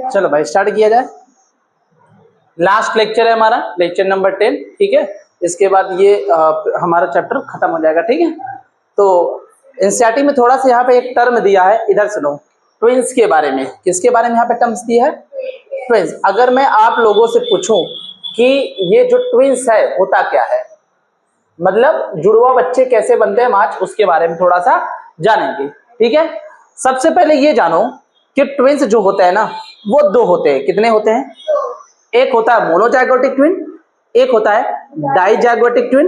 चलो भाई स्टार्ट किया जाए। लास्ट लेक्चर है हमारा, लेक्चर नंबर 10, ठीक है। इसके बाद ये हमारा चैप्टर खत्म हो जाएगा, ठीक है। तो एनसीईआरटी में थोड़ा सा यहाँ पे एक टर्म दिया है, इधर सुनो, ट्विंस के बारे में। किसके बारे में यहाँ पे टर्म्स दिया है? ट्विंस। अगर मैं आप लोगों से पूछूं कि ये जो ट्विंस है होता क्या है, मतलब जुड़वा बच्चे कैसे बनते हैं, आज उसके बारे में थोड़ा सा जानेंगे, ठीक है। सबसे पहले ये जानो कि ट्विंस जो होते हैं ना, वो दो होते हैं। कितने होते हैं? एक होता है मोनोजाइगोटिक ट्विन, एक होता है डाइजाइगोटिक ट्विन,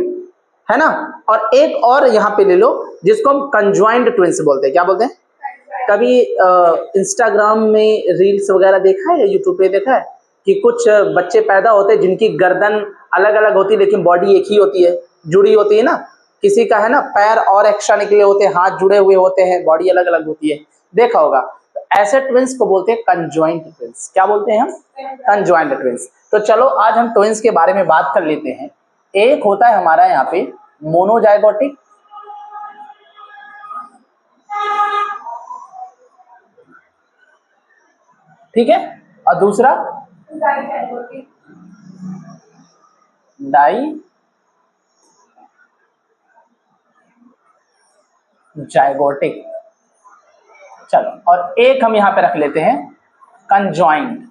है ना। और एक और यहाँ पे ले लो जिसको हम कंजॉइंट ट्विंस बोलते हैं। क्या बोलते हैं? कभी इंस्टाग्राम में रील्स वगैरह देखा है या यूट्यूब पे देखा है कि कुछ बच्चे पैदा होते हैं जिनकी गर्दन अलग अलग होती है लेकिन बॉडी एक ही होती है, जुड़ी होती है ना। किसी का है ना पैर और एक्स्ट्रा निकले होते हैं, हाथ जुड़े हुए होते हैं, बॉडी अलग अलग होती है, देखा होगा। तो ऐसे ट्विंस को बोलते हैं कंजॉइंट ट्विंस। क्या बोलते हैं हम? Conjoint twins. तो चलो आज हम ट्विंस के बारे में बात कर लेते हैं। एक होता है हमारा यहाँ पे मोनोजाइगोटिक, ठीक है, और दूसरा डाइजाइगोटिक। चलो, और एक हम यहां पे रख लेते हैं कंजॉइंट।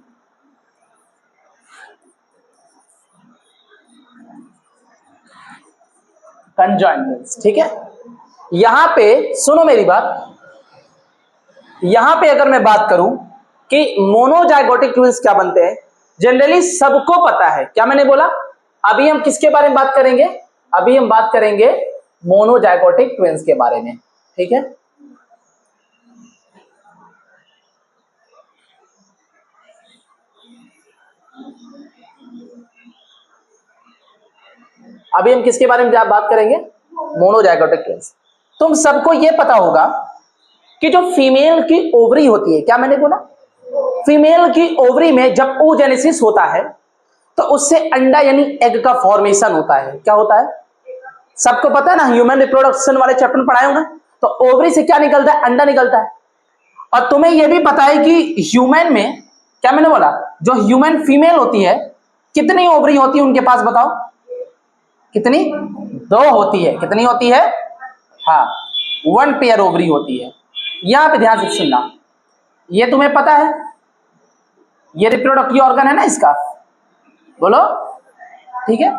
कंजॉइंट, ठीक है। यहां पे सुनो मेरी बात, यहां पे अगर मैं बात करूं कि मोनोजाइगोटिक ट्विंस क्या बनते हैं, जनरली सबको पता है। क्या मैंने बोला? अभी हम किसके बारे में बात करेंगे? अभी हम बात करेंगे मोनोजाइगोटिक ट्विंस के बारे में, ठीक है। अभी हम किसके बारे में बात करेंगे? Monozygotic twins. तुम सबको यह पता होगा कि जो फीमेल की ओवरी होती है, क्या मैंने बोला? फीमेल की ओवरी में जब oogenesis होता है तो उससे अंडा यानी एग का फॉर्मेशन होता है। क्या होता है? सबको पता है ना, ह्यूमन रिप्रोडक्शन वाले चैप्टर में पढ़ाए होंगे। तो ओवरी से क्या निकलता है? अंडा निकलता है। और तुम्हें यह भी पता है कि ह्यूमन में, क्या मैंने बोला, जो ह्यूमन फीमेल होती है कितनी ओवरी होती है उनके पास? बताओ कितनी? दो होती है। कितनी होती है? हाँ, 1 पेयर ओवरी होती है। यहां पे ध्यान से सुनना, ये तुम्हें पता है, ये रिप्रोडक्टिव ऑर्गन है ना इसका, बोलो, ठीक है।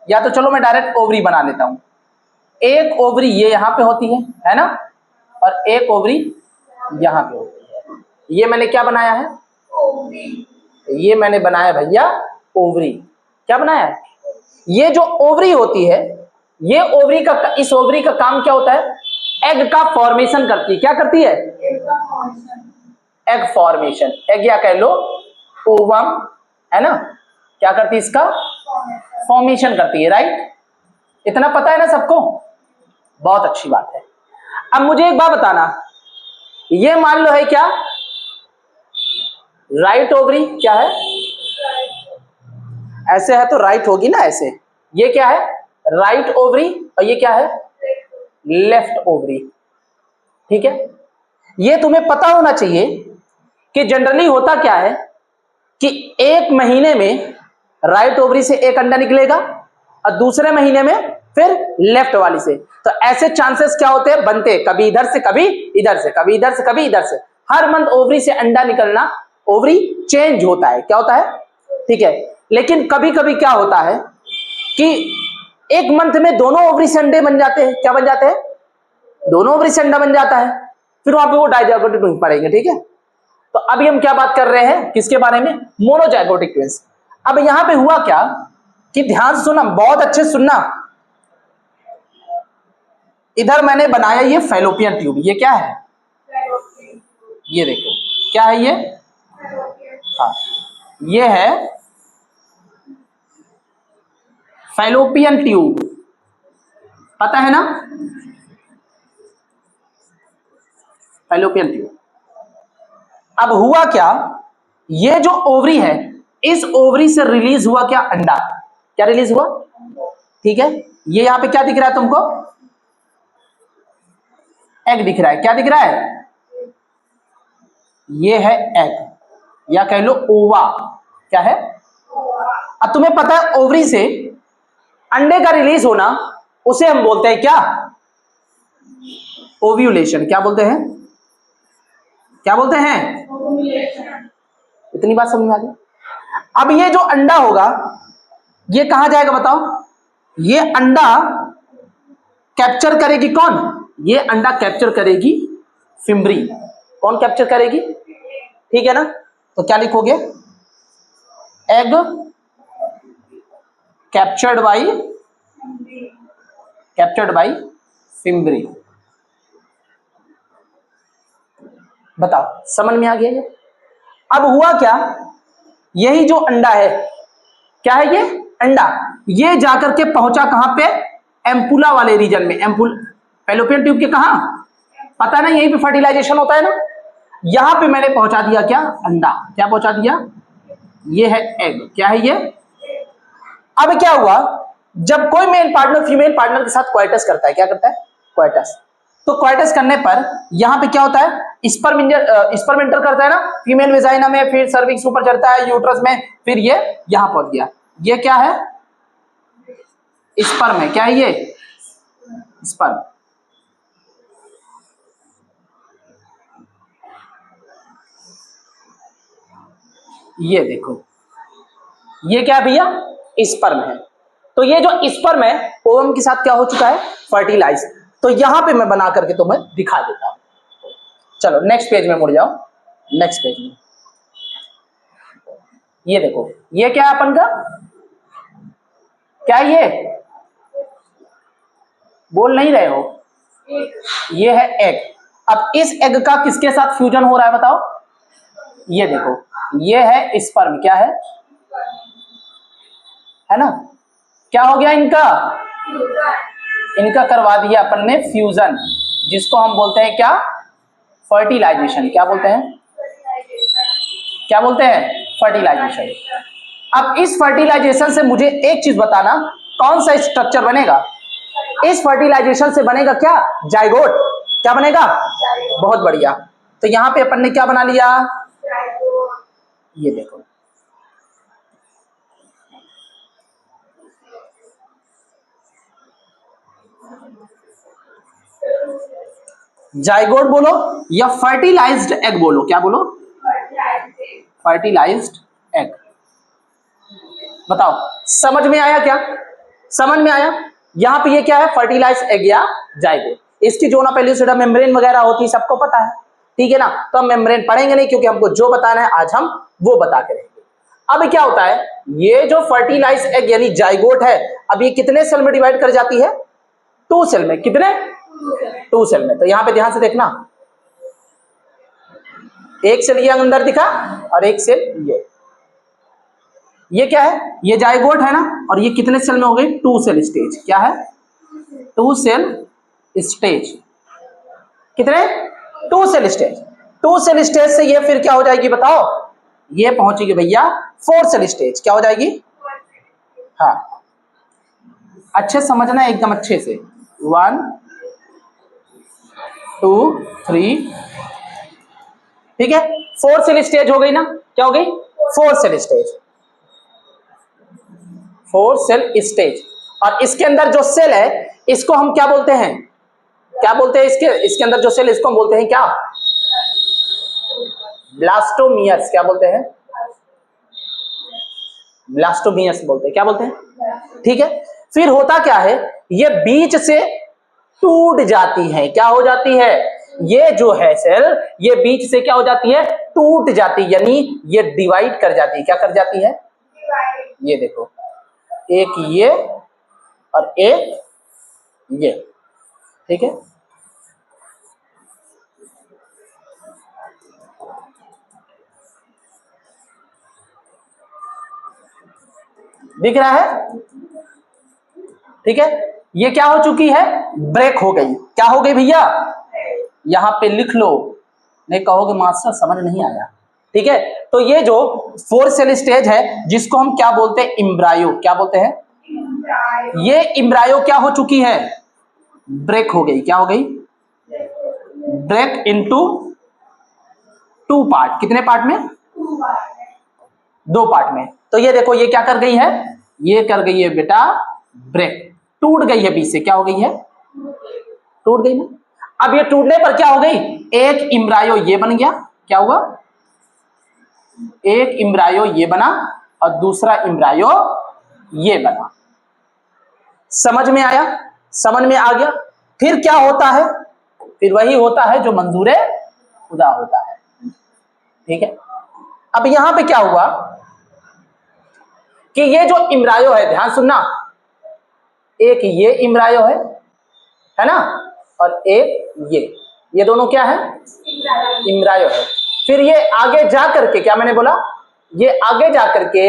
या तो चलो मैं डायरेक्ट ओवरी बना लेता हूं। एक ओवरी ये यहां पे होती है ना, और एक ओवरी यहां पे होती है। ये मैंने क्या बनाया है? ये मैंने बनाया भैया ओवरी। क्या बनाया है? ये जो ओवरी होती है, ये ओवरी का, इस ओवरी का काम क्या होता है? एग का फॉर्मेशन करती है। क्या करती है? Egg formation. एग या कह लो ओवम, है ना। क्या करती है? इसका फॉर्मेशन करती है, राइट। इतना पता है ना सबको? बहुत अच्छी बात है। अब मुझे एक बात बताना, ये मान लो है क्या राइट ओवरी? क्या है? ऐसे है तो राइट होगी ना, ऐसे। ये क्या है? Right ovary. और ये क्या है? लेफ्ट ओवरी, ठीक है। ये तुम्हें पता होना चाहिए कि जनरली होता क्या है कि एक महीने में राइट ओवरी से एक अंडा निकलेगा और दूसरे महीने में फिर लेफ्ट वाली से। तो ऐसे चांसेस क्या होते हैं? बनते हैं, कभी इधर से कभी इधर से, कभी इधर से कभी इधर से। हर मंथ ओवरी से अंडा निकलना, ओवरी चेंज होता है। क्या होता है? ठीक है। लेकिन कभी कभी क्या होता है कि एक मंथ में दोनों ओवरी से अंडे बन जाते हैं। क्या बन जाते हैं? दोनों ओवरी से अंडा बन जाता है। फिर वहां पे वो डाइजाइगोटिक ट्विंस पड़ेंगे, ठीक है। तो अभी हम क्या बात कर रहे हैं? किसके बारे में? Monozygotic twins. अब यहां पे हुआ क्या कि ध्यान से सुनना, बहुत अच्छे से सुनना। इधर मैंने बनाया ये फैलोपियन ट्यूब। ये क्या है? ये देखो क्या है ये? हाँ, ये है फैलोपियन ट्यूब। पता है ना? Fallopian tube. अब हुआ क्या, ये जो ओवरी है, इस ओवरी से रिलीज हुआ क्या, अंडा। क्या रिलीज हुआ, ठीक है। ये यहां पे क्या दिख रहा है तुमको, एग दिख रहा है। क्या दिख रहा है, ये है एग, या कह लो ओवा। क्या है, अब तुम्हें पता है ओवरी से अंडे का रिलीज होना, उसे हम बोलते हैं क्या, ओव्यूलेशन। क्या बोलते हैं, क्या बोलते हैं, इतनी बात समझ में आ गई। अब ये जो अंडा होगा, ये कहां जाएगा बताओ, ये अंडा कैप्चर करेगी कौन, ये अंडा कैप्चर करेगी फिम्बरी। कौन कैप्चर करेगी, ठीक है ना। तो क्या लिखोगे, एग कैप्चर्ड बाई फिम्बरी। बताओ समझ में आ गया ये। अब हुआ क्या, यही जो अंडा है, क्या है ये अंडा, ये जाकर के पहुंचा कहां पे, एम्पुला वाले रीजन में। फैलोपियन ट्यूब के कहां, पता ना, यहीं पे फर्टिलाइजेशन होता है ना। यहां पे मैंने पहुंचा दिया क्या, अंडा। क्या पहुंचा दिया, ये है एग। क्या है ये, अब क्या हुआ, जब कोई मेल पार्टनर फीमेल पार्टनर के साथ क्वाइटस करता है, क्या करता है, क्वाइटस, तो क्वाइटस करने पर यहां पे क्या होता है, स्पर्म इंटर करता है ना, फीमेल वेजाइना में, फिर सर्विक्स ऊपर चढ़ता है, यूट्रस में, फिर ये यहां पहुंच गया। ये क्या है, स्पर्म है। क्या है ये, स्पर्म। ये देखो, ये क्या भैया, स्पर्म है। तो ये जो स्पर्म है, ओवम के साथ क्या हो चुका है, फर्टिलाइज। तो यहां पे मैं बना करके तुम्हें दिखा देता हूं। चलो नेक्स्ट पेज में मुड़ जाओ, नेक्स्ट पेज में ये देखो, ये क्या है अपन का, क्या ये, बोल नहीं रहे हो, ये है एग। अब इस एग का किसके साथ फ्यूजन हो रहा है बताओ, ये देखो, ये है स्पर्म। क्या है ना, क्या हो गया इनका, इनका करवा दिया अपन ने फ्यूजन, जिसको हम बोलते हैं क्या, फर्टिलाइजेशन। क्या बोलते हैं, क्या बोलते हैं, फर्टिलाइजेशन। अब इस फर्टिलाइजेशन से मुझे एक चीज बताना, कौन सा स्ट्रक्चर बनेगा, इस फर्टिलाइजेशन से बनेगा क्या, जाइगोट। क्या बनेगा, बहुत बढ़िया। तो यहां पे अपन ने क्या बना लिया, ये देखो, जाइगोट बोलो या फर्टिलाइज्ड एग बोलो। क्या बोलो, फर्टिलाइज्ड एग। बताओ समझ में आया क्या, समझ में आया। यहां पे ये क्या है, फर्टिलाइज्ड एग या जाइगोट। इसकी जोना पेल्यूसिडा मेम्ब्रेन वगैरह होती है, सबको पता है, ठीक है ना। तो हम मेम्ब्रेन पढ़ेंगे नहीं, क्योंकि हमको जो बताना है आज हम वो बता के रहेंगे। अब क्या होता है, ये जो फर्टिलाइज एग यानी जाइगोट है, अब ये कितने सेल में डिवाइड कर जाती है, 2 सेल में। कितने, 2 सेल में। तो यहां पे ध्यान से देखना, एक सेल ये अंदर दिखा और एक सेल ये क्या है, ये जाइगोट है ना, और ये कितने सेल में हो गई, 2 सेल स्टेज। क्या है, 2 सेल स्टेज। कितने, 2 सेल स्टेज। 2 सेल स्टेज से ये फिर क्या हो जाएगी बताओ, ये पहुंचेगी भैया 4 सेल स्टेज। क्या हो जाएगी, हाँ अच्छे समझना एकदम अच्छे से, 1 2 3, ठीक है, 4 सेल स्टेज हो गई ना। क्या हो गई, 4 सेल स्टेज, 4 सेल स्टेज। और इसके अंदर जो सेल है, इसको हम क्या बोलते हैं, क्या बोलते हैं, इसके अंदर जो सेल, इसको हम बोलते हैं क्या, ब्लास्टोमियर्स। क्या बोलते हैं, ब्लास्टोमियर्स बोलते हैं। क्या बोलते हैं, ठीक है। फिर होता क्या है, ये बीच से टूट जाती है। क्या हो जाती है, ये जो है सेल, ये बीच से क्या हो जाती है, टूट जाती है, यानी ये डिवाइड कर जाती है। क्या कर जाती है, ये देखो, एक ये और एक ये, ठीक है। दिख रहा है, ठीक है। ये क्या हो चुकी है, ब्रेक हो गई। क्या हो गई भैया, यहां पे लिख लो, नहीं कहोगे मास्टर समझ नहीं आया, ठीक है। तो ये जो 4 सेल स्टेज है जिसको हम क्या बोलते हैं, इम्ब्रायो, क्या बोलते हैं, ये इम्ब्रायो क्या हो चुकी है, ब्रेक हो गई, क्या हो गई, ब्रेक इनटू 2 पार्ट, कितने पार्ट में, 2 पार्ट में। तो ये देखो ये क्या कर गई है, ये कर गई है बेटा ब्रेक, टूट गई है बीच से, क्या हो गई है, टूट गई ना। अब ये टूटने पर क्या हो गई, एक इम्ब्रायो ये बन गया, क्या हुआ, एक इम्ब्रायो ये बना और दूसरा इम्ब्रायो ये बना। समझ में आया, समझ में आ गया। फिर क्या होता है, फिर वही होता है जो मंजूर खुदा होता है, ठीक है। अब यहां पे क्या हुआ कि ये जो इम्ब्रायो है, ध्यान सुनना, एक ये इम्ब्रायो है ना, और एक ये दोनों क्या है, इम्ब्रायो है। फिर ये आगे जा करके, क्या मैंने बोला, ये आगे जा करके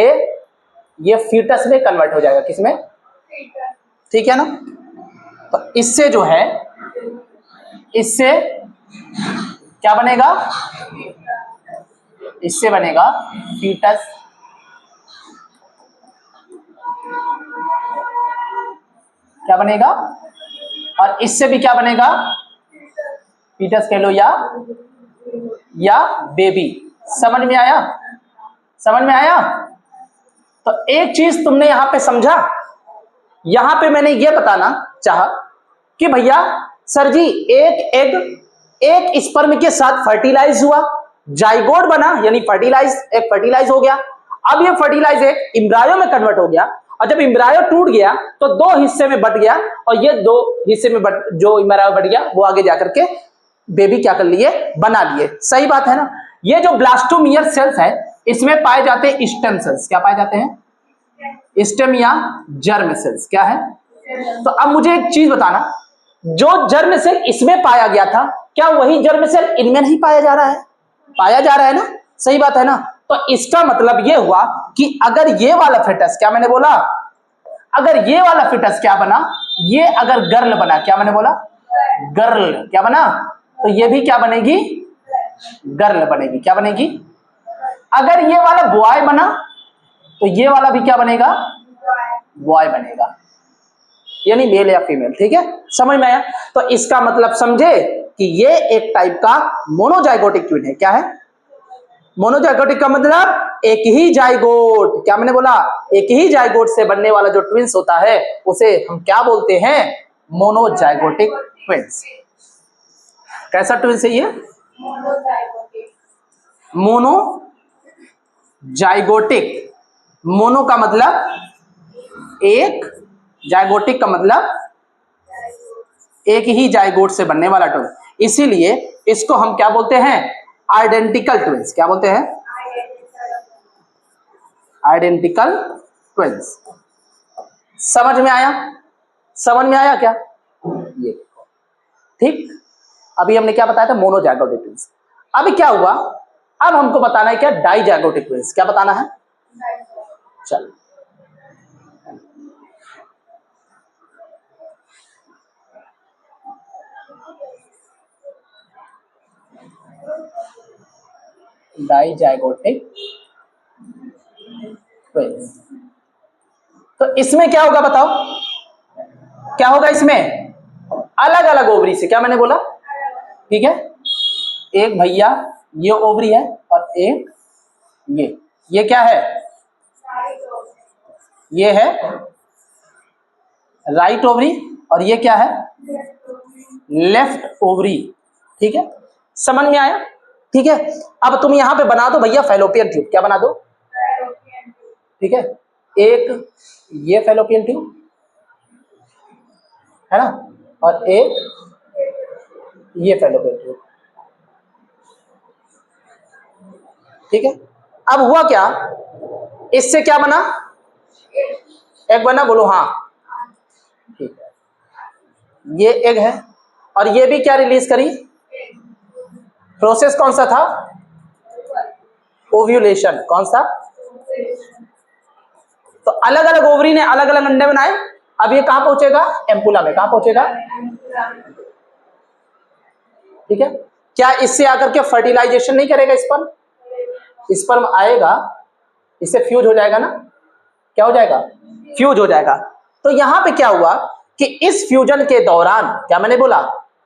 ये फीटस में कन्वर्ट हो जाएगा, किसमें, ठीक है ना। तो इससे जो है, इससे क्या बनेगा, इससे बनेगा फीटस, क्या बनेगा, और इससे भी क्या बनेगा, फीटस कह लो या बेबी। समझ में आया, समझ में आया। तो एक चीज तुमने यहां पे समझा, यहां पे मैंने ये बताना चाहा कि भैया सर जी एक एग एक स्पर्म के साथ फर्टिलाइज हुआ, जाइगोट बना, यानी फर्टिलाइज हो गया। अब ये फर्टिलाइज एक इम्ब्रायो में कन्वर्ट हो गया, और जब इम्ब्रायो टूट गया तो 2 हिस्से में बट गया, और ये 2 हिस्से में जो इम्ब्रायो बट गया वो आगे जाकर के बेबी क्या कर लिए, बना लिए। सही बात है ना। ये जो ब्लास्टोमियर सेल्स है इसमें पाए जाते हैं स्टेम सेल्स, क्या पाए जाते हैं, स्टेम या जर्म सेल्स, क्या है। तो अब मुझे एक चीज बताना, जो जर्म सेल इसमें पाया गया था, क्या वही जर्म सेल इनमें नहीं पाया जा रहा है, पाया जा रहा है ना, सही बात है ना। तो इसका मतलब यह हुआ कि अगर ये वाला फिटस, क्या मैंने बोला, अगर ये वाला फिटस क्या बना, ये अगर गर्ल बना, क्या मैंने बोला, गर्ल क्या बना, तो ये भी क्या बनेगी, गर्ल बनेगी, क्या बनेगी। अगर ये वाला बॉय बना तो ये वाला भी क्या बनेगा, बॉय बनेगा, यानी मेल या फीमेल, ठीक है। समझ में आया। तो इसका मतलब समझे कि ये एक टाइप का मोनोजाइगोटिक ट्विन है, क्या है, मोनोजाइगोटिक का मतलब एक ही जाइगोट, क्या मैंने बोला, एक ही जाइगोट से बनने वाला जो ट्विंस होता है उसे हम क्या बोलते हैं, मोनोजाइगोटिक ट्विंस। कैसा ट्विंस है ये, मोनोजाइगोटिक। मोनो का मतलब एक, जाइगोटिक का मतलब एक ही जाइगोट से बनने वाला ट्विन, इसीलिए इसको हम क्या बोलते हैं, आइडेंटिकल ट्विंस। क्या बोलते हैं, आइडेंटिकल ट्विंस। समझ में आया, समझ में आया क्या, ये ठीक। अभी हमने क्या बताया था, मोनोजाइगोटिक ट्विंस। अभी क्या हुआ, अब हमको बताना है क्या, डाइजाइगोटिक ट्विंस। क्या बताना है, चल डाइजाइगोटिक ट्विंस। तो इसमें क्या होगा बताओ, क्या होगा इसमें, अलग अलग ओवरी से, क्या मैंने बोला, ठीक है। एक भैया ये ओवरी है और एक ये क्या है, ये है राइट ओवरी, और ये क्या है, लेफ्ट ओवरी, ठीक है। समझ में आया, ठीक है। अब तुम यहां पे बना दो भैया फैलोपियन ट्यूब, क्या बना दो, ठीक है। एक ये फैलोपियन ट्यूब है ना, और एक ये फैलोपियन ट्यूब, ठीक है। अब हुआ क्या, इससे क्या बना, एग बना, बोलो हाँ, ठीक है। ये एग है और ये भी क्या रिलीज करी, प्रोसेस कौन सा था, ओव्यूलेशन, कौन सा। तो अलग अलग ओवरी ने अलग अलग अंडे बनाए। अब ये कहां पहुंचेगा, एम्पुला में, कहां पहुंचेगा, ठीक है। क्या इससे आकर के फर्टिलाइजेशन नहीं करेगा स्पर्म? स्पर्म आएगा, इससे फ्यूज हो जाएगा ना, क्या हो जाएगा? फ्यूज हो जाएगा। तो यहां पे क्या हुआ कि इस फ्यूजन के दौरान, क्या मैंने बोला,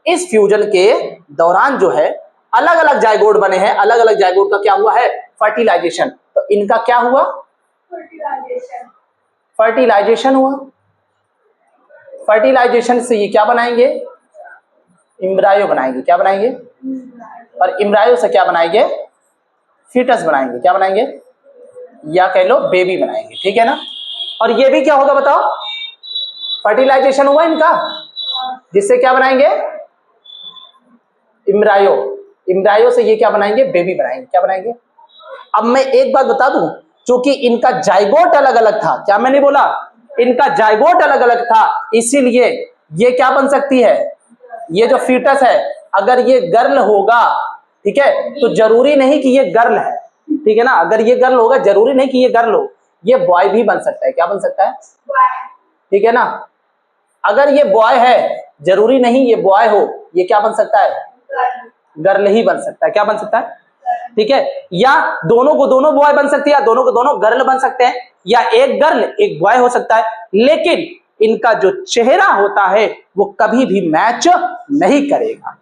इस फ्यूजन के दौरान जो है अलग अलग जाइगोट बने हैं, अलग अलग जाइगोट का क्या हुआ है? फर्टिलाइजेशन। तो इनका क्या हुआ? फर्टिलाइजेशन हुआ। फर्टिलाइजेशन से ये क्या बनाएंगे? इम्ब्रायो बनाएंगे। क्या बनाएंगे? और इम्ब्रायो से क्या बनाएंगे? फीटस बनाएंगे। क्या बनाएंगे? या कह लो बेबी बनाएंगे। ठीक है ना? और ये भी क्या होगा बताओ? फर्टिलाइजेशन हुआ इनका, जिससे क्या बनाएंगे? इम्ब्रायो। इम्ब्रायो से ये क्या बनाएंगे? बेबी बनाएंगे। क्या बनाएंगे? अब मैं एक बात बता दूं, क्योंकि इनका जाइगोट अलग अलग था, क्या मैंने बोला? इनका जाइगोट अलग अलग था, इसीलिए ये क्या बन सकती है? ये जो फीटस है, अगर ये गर्ल होगा, ठीक है, तो जरूरी नहीं कि ये गर्ल है, ठीक है ना? अगर ये गर्ल होगा, जरूरी नहीं कि ये गर्ल हो, ये बॉय भी बन सकता है। क्या बन सकता है? ठीक है ना? अगर ये बॉय है, जरूरी नहीं ये बॉय हो, ये क्या बन सकता है? गर्ल ही बन सकता है। क्या बन सकता है? ठीक है? या दोनों को दोनों बॉय बन सकते हैं, या दोनों को दोनों गर्ल बन सकते हैं, या एक गर्ल एक बॉय हो सकता है, लेकिन इनका जो चेहरा होता है वो कभी भी मैच नहीं करेगा।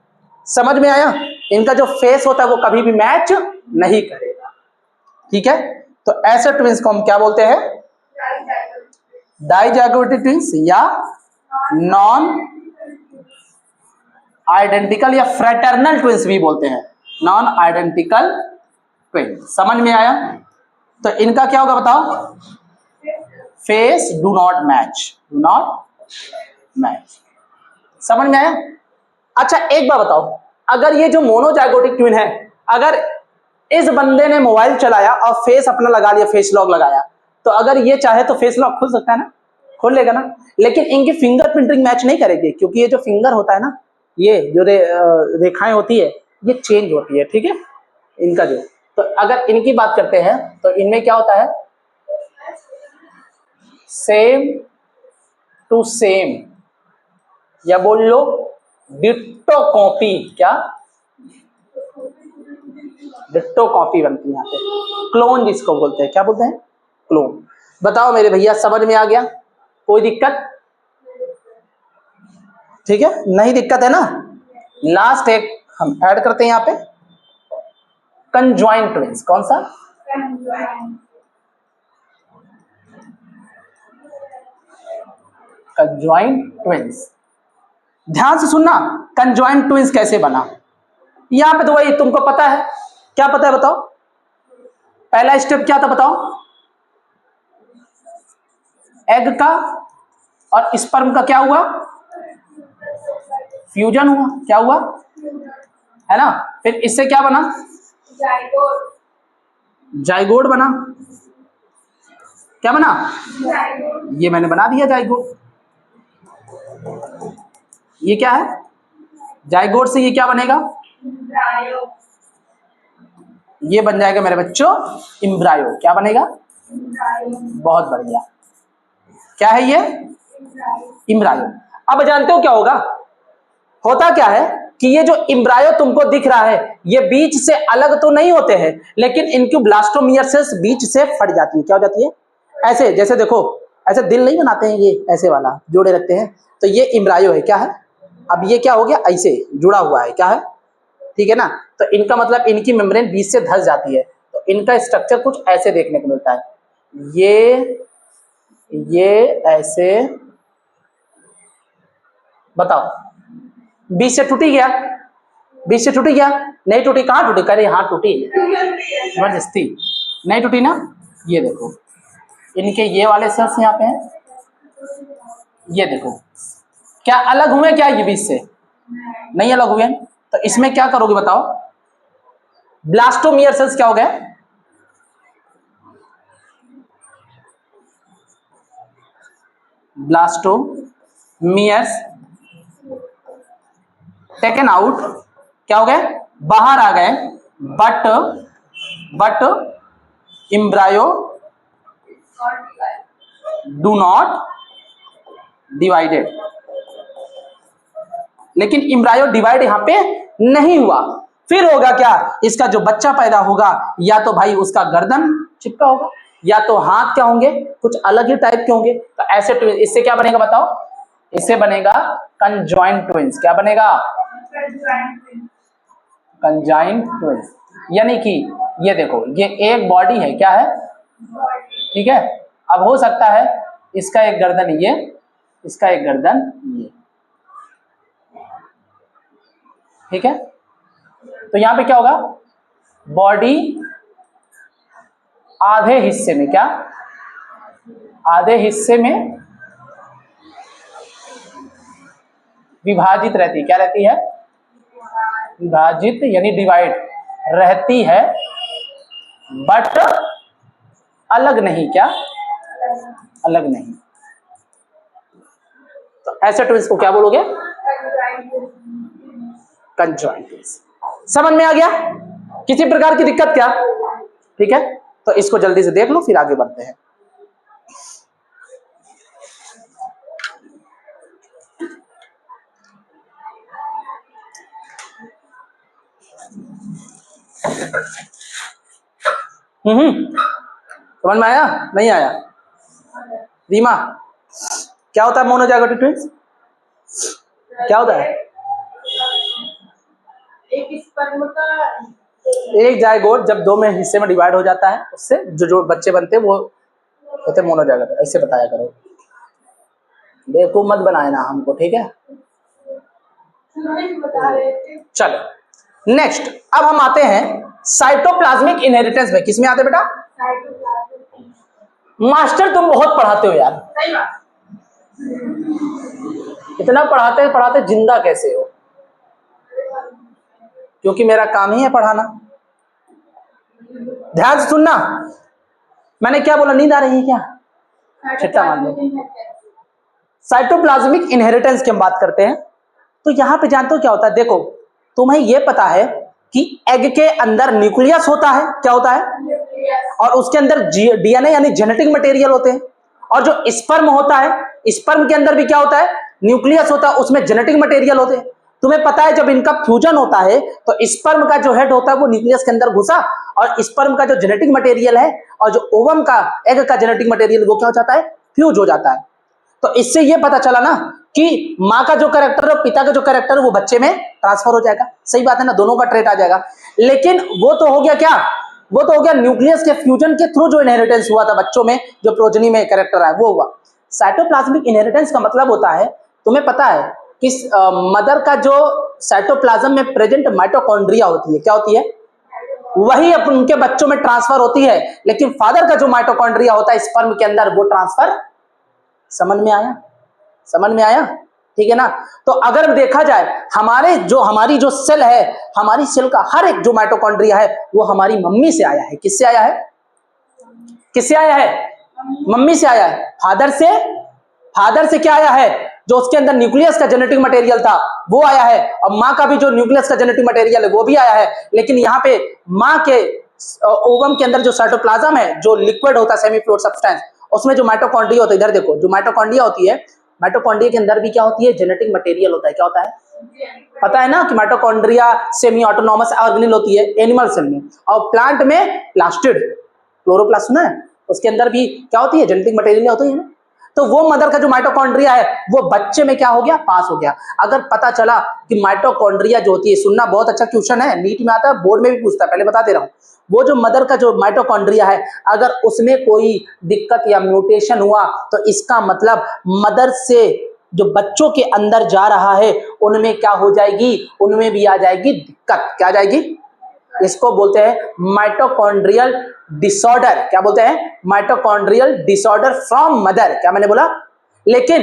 समझ में आया? इनका जो फेस होता है वो कभी भी मैच नहीं करेगा। ठीक है? तो ऐसे ट्विंस को हम क्या बोलते हैं? डाइजाइगोटिक ट्विंस या नॉन आइडेंटिकल या फ्रेटर्नल ट्विंस भी बोलते हैं। Non identical twins. समझ में आया? तो इनका क्या होगा बताओ? Face do not match. Do not match. समझ में आया? अच्छा एक बार बताओ, अगर ये जो मोनोजाइगोटिक ट्विन है, अगर इस बंदे ने मोबाइल चलाया और फेस अपना लगा लिया, फेस लॉक लगाया, तो अगर ये चाहे तो फेस लॉक खुल सकता है ना? खोल लेगा ना? लेकिन इनकी फिंगरप्रिंटिंग मैच नहीं करेगी, क्योंकि ये जो फिंगर होता है ना, ये जो रेखाएं होती है, ये चेंज होती है। ठीक है? इनका जो, तो अगर इनकी बात करते हैं तो इनमें क्या होता है? सेम टू सेम, या बोल लो डिट्टो कॉपी। क्या? डिट्टो कॉपी बनती है यहाँ पे। क्लोन जिसको बोलते हैं, क्या बोलते हैं? क्लोन। बताओ मेरे भैया, समझ में आ गया? कोई दिक्कत? ठीक है, नहीं दिक्कत है ना? लास्ट एक हम ऐड करते हैं यहाँ पे, कंजॉइंट ट्विंस। कौन सा? Conjoint twins. ध्यान से सुनना, कंजॉइंट ट्विंस कैसे बना। यहां पे तो वही तुमको पता है। क्या पता है बताओ? पहला स्टेप क्या था बताओ? एग का और स्पर्म का क्या हुआ? फ्यूजन हुआ। क्या हुआ? है ना? फिर इससे क्या बना? जाइगोट। जाइगोट बना। क्या बना? जाइगोट। ये मैंने बना दिया जाइगोट। ये क्या है? जाइगोट से ये क्या बनेगा? इम्ब्रायो। ये बन जाएगा मेरे बच्चों इम्ब्रायो। क्या बनेगा? इम्ब्रायो। बहुत बढ़िया। क्या है ये? इम्ब्रायो। अब जानते हो क्या होगा? होता क्या है कि ये जो इम्ब्रायो तुमको दिख रहा है, ये बीच से अलग तो नहीं होते हैं, लेकिन इनकी ब्लास्टोमियर सेल्स बीच से फट जाती है। क्या हो जाती है? ऐसे, जैसे देखो ऐसे दिल नहीं बनाते हैं, ये ऐसे वाला जोड़े रखते हैं, तो ये इम्ब्रायो है। क्या है? अब ये क्या हो गया? ऐसे जुड़ा हुआ है। क्या है? ठीक है ना? तो इनका मतलब इनकी मेम्ब्रेन बीच से धस जाती है, तो इनका स्ट्रक्चर कुछ ऐसे देखने को मिलता है। ये ऐसे, बताओ, बीच से टूटी गया? बीच से टूटी गया? नहीं टूटी। कहाँ टूटी? कह रही हाँ टूटी, जबरदस्ती नहीं टूटी ना। ये देखो इनके ये वाले सेल्स यहाँ पे हैं, ये देखो, क्या अलग हुए? क्या ये बीच से नहीं अलग हुए? तो इसमें क्या करोगे बताओ? ब्लास्टोमियर सेल्स क्या हो गए? Blastomeres taken out. क्या हो गए? बाहर आ गए। But embryo do not divided. लेकिन इम्ब्रायो डिवाइड यहां पे नहीं हुआ। फिर होगा क्या, इसका जो बच्चा पैदा होगा या तो भाई उसका गर्दन चिपका होगा या तो हाथ क्या होंगे, कुछ अलग ही टाइप के होंगे। तो ऐसे ट्विंस, इससे क्या बनेगा बताओ, इससे बनेगा कंजॉइंट ट्विंस। क्या बनेगा, कंजॉइंट ट्विंस। यानी कि ये देखो, ये एक बॉडी है, क्या है, ठीक है। अब हो सकता है इसका एक गर्दन ये, इसका एक गर्दन ये, ठीक है। तो यहां पे क्या होगा, बॉडी आधे हिस्से में, क्या, आधे हिस्से में विभाजित रहती है। क्या रहती है, विभाजित यानी डिवाइड रहती है, बट अलग नहीं। क्या, अलग नहीं। तो ऐसे ट्विंस को क्या बोलोगे, कंजॉइंट ट्विंस। समझ में आ गया, किसी प्रकार की दिक्कत क्या, ठीक है। तो इसको जल्दी से देख लो फिर आगे बढ़ते हैं। समझ में आया, नहीं आया? रीमा, क्या होता है मोनोजाइगोटिक ट्विंस, क्या होता है? एक स्पर्म का, एक जायगोट जब दो में हिस्से में डिवाइड हो जाता है, उससे जो जो बच्चे बनते हैं वो होते हैं मोनोजाइगोट। ऐसे बताया करो, बेवकूफ मत बनाए ना हमको, ठीक है। चलो नेक्स्ट, अब हम आते हैं साइटोप्लाज्मिक इनहेरिटेंस में। किसमें आते बेटा? मास्टर तुम बहुत पढ़ाते हो यार, सही बात। इतना पढ़ाते पढ़ाते जिंदा कैसे हो? क्योंकि मेरा काम ही है पढ़ाना। ध्यान से सुनना, मैंने क्या बोला, नींद आ रही है क्या? छिट्टा मार लो। साइटोप्लाज्मिक इनहेरिटेंस की हम बात करते हैं, तो यहां पे जानते हो क्या होता है? देखो, तुम्हें यह पता है कि एग के अंदर न्यूक्लियस होता है, क्या होता है, और उसके अंदर डीएनए यानी जेनेटिक मटेरियल होते हैं। और जो स्पर्म होता है, स्पर्म के अंदर भी क्या होता है, न्यूक्लियस होता है, उसमें जेनेटिक मटेरियल होते हैं। तुम्हें पता है जब इनका फ्यूजन होता है तो स्पर्म का जो हेड होता है वो न्यूक्लियस के अंदर घुसा, और स्पर्म का जो जेनेटिक मटेरियल है और जो ओवम का, एग का जेनेटिक मटेरियल, वो क्या हो जाता है, फ्यूज हो जाता है। तो इससे ये पता चला ना कि माँ का जो कैरेक्टर है, पिता का जो कैरेक्टर है, वो बच्चे में ट्रांसफर हो जाएगा। सही बात है ना, दोनों का ट्रेट आ जाएगा। लेकिन वो तो हो गया क्या, वो तो हो गया न्यूक्लियस के फ्यूजन के थ्रू जो इनहेरिटेंस हुआ था बच्चों में, जो प्रोजनी में कैरेक्टर है वो हुआ। साइटोप्लाज्मिक इनहेरिटेंस का मतलब होता है, तुम्हें पता है कि मदर का जो साइटोप्लाज्म में प्रेजेंट माइटोकॉन्ड्रिया होती है, क्या होती है, वही उनके बच्चों में ट्रांसफर होती है। लेकिन फादर का जो माइटोकॉन्ड्रिया होता है स्पर्म के अंदर, वो ट्रांसफर, समझ में आया, समझ में आया, ठीक है ना। तो अगर देखा जाए हमारी जो सेल है, हमारी सेल का हर एक जो माइटोकॉन्ड्रिया है वो हमारी मम्मी से आया है। किससे आया है, किससे आया है, मम्मी से आया है। फादर से क्या आया है, जो उसके अंदर न्यूक्लियस का जेनेटिक मटेरियल था वो आया है, और माँ का भी जो न्यूक्लियस का जेनेटिक मटेरियल है वो भी आया है। लेकिन यहाँ पे माँ के ओवम के अंदर जो साइटोप्लाज्म है, जो लिक्विड होता है, सेमी फ्लूइड सब्सटेंस, उसमें जो माइटोकॉन्ड्रिया होता है, इधर देखो, जो माइटोकॉन्ड्रिया होती है, माइटोकॉन्ड्रिया के अंदर भी क्या होती है, जेनेटिक मटेरियल होता है। क्या होता है, पता है ना कि माइटोकॉन्ड्रिया सेमी ऑटोनॉमस ऑर्गेनेल होती है एनिमल सेल में, और प्लांट में प्लास्टिड, क्लोरोप्लास्ट सुना है, उसके अंदर भी क्या होती है, जेनेटिक मटेरियल होती है ना। तो वो मदर का जो माइटोकॉन्ड्रिया है वो बच्चे में क्या हो गया, पास हो गया। अगर पता चला कि माइटोकॉन्ड्रिया जो होती है, सुनना, बहुत अच्छा क्वेश्चन है, नीट में आता है, बोर्ड में भी पूछता है, पहले बता दे रहा हूं, वो जो मदर का जो माइटोकॉन्ड्रिया है, अगर उसमें कोई दिक्कत या म्यूटेशन हुआ तो इसका मतलब मदर से जो बच्चों के अंदर जा रहा है उनमें क्या हो जाएगी, उनमें भी आ जाएगी दिक्कत। क्या आ जाएगी, इसको बोलते हैं माइटोकॉन्ड्रियल डिसऑर्डर। क्या बोलते हैं, माइटोकॉन्ड्रियल डिसऑर्डर फ्रॉम मदर। क्या मैंने बोला, लेकिन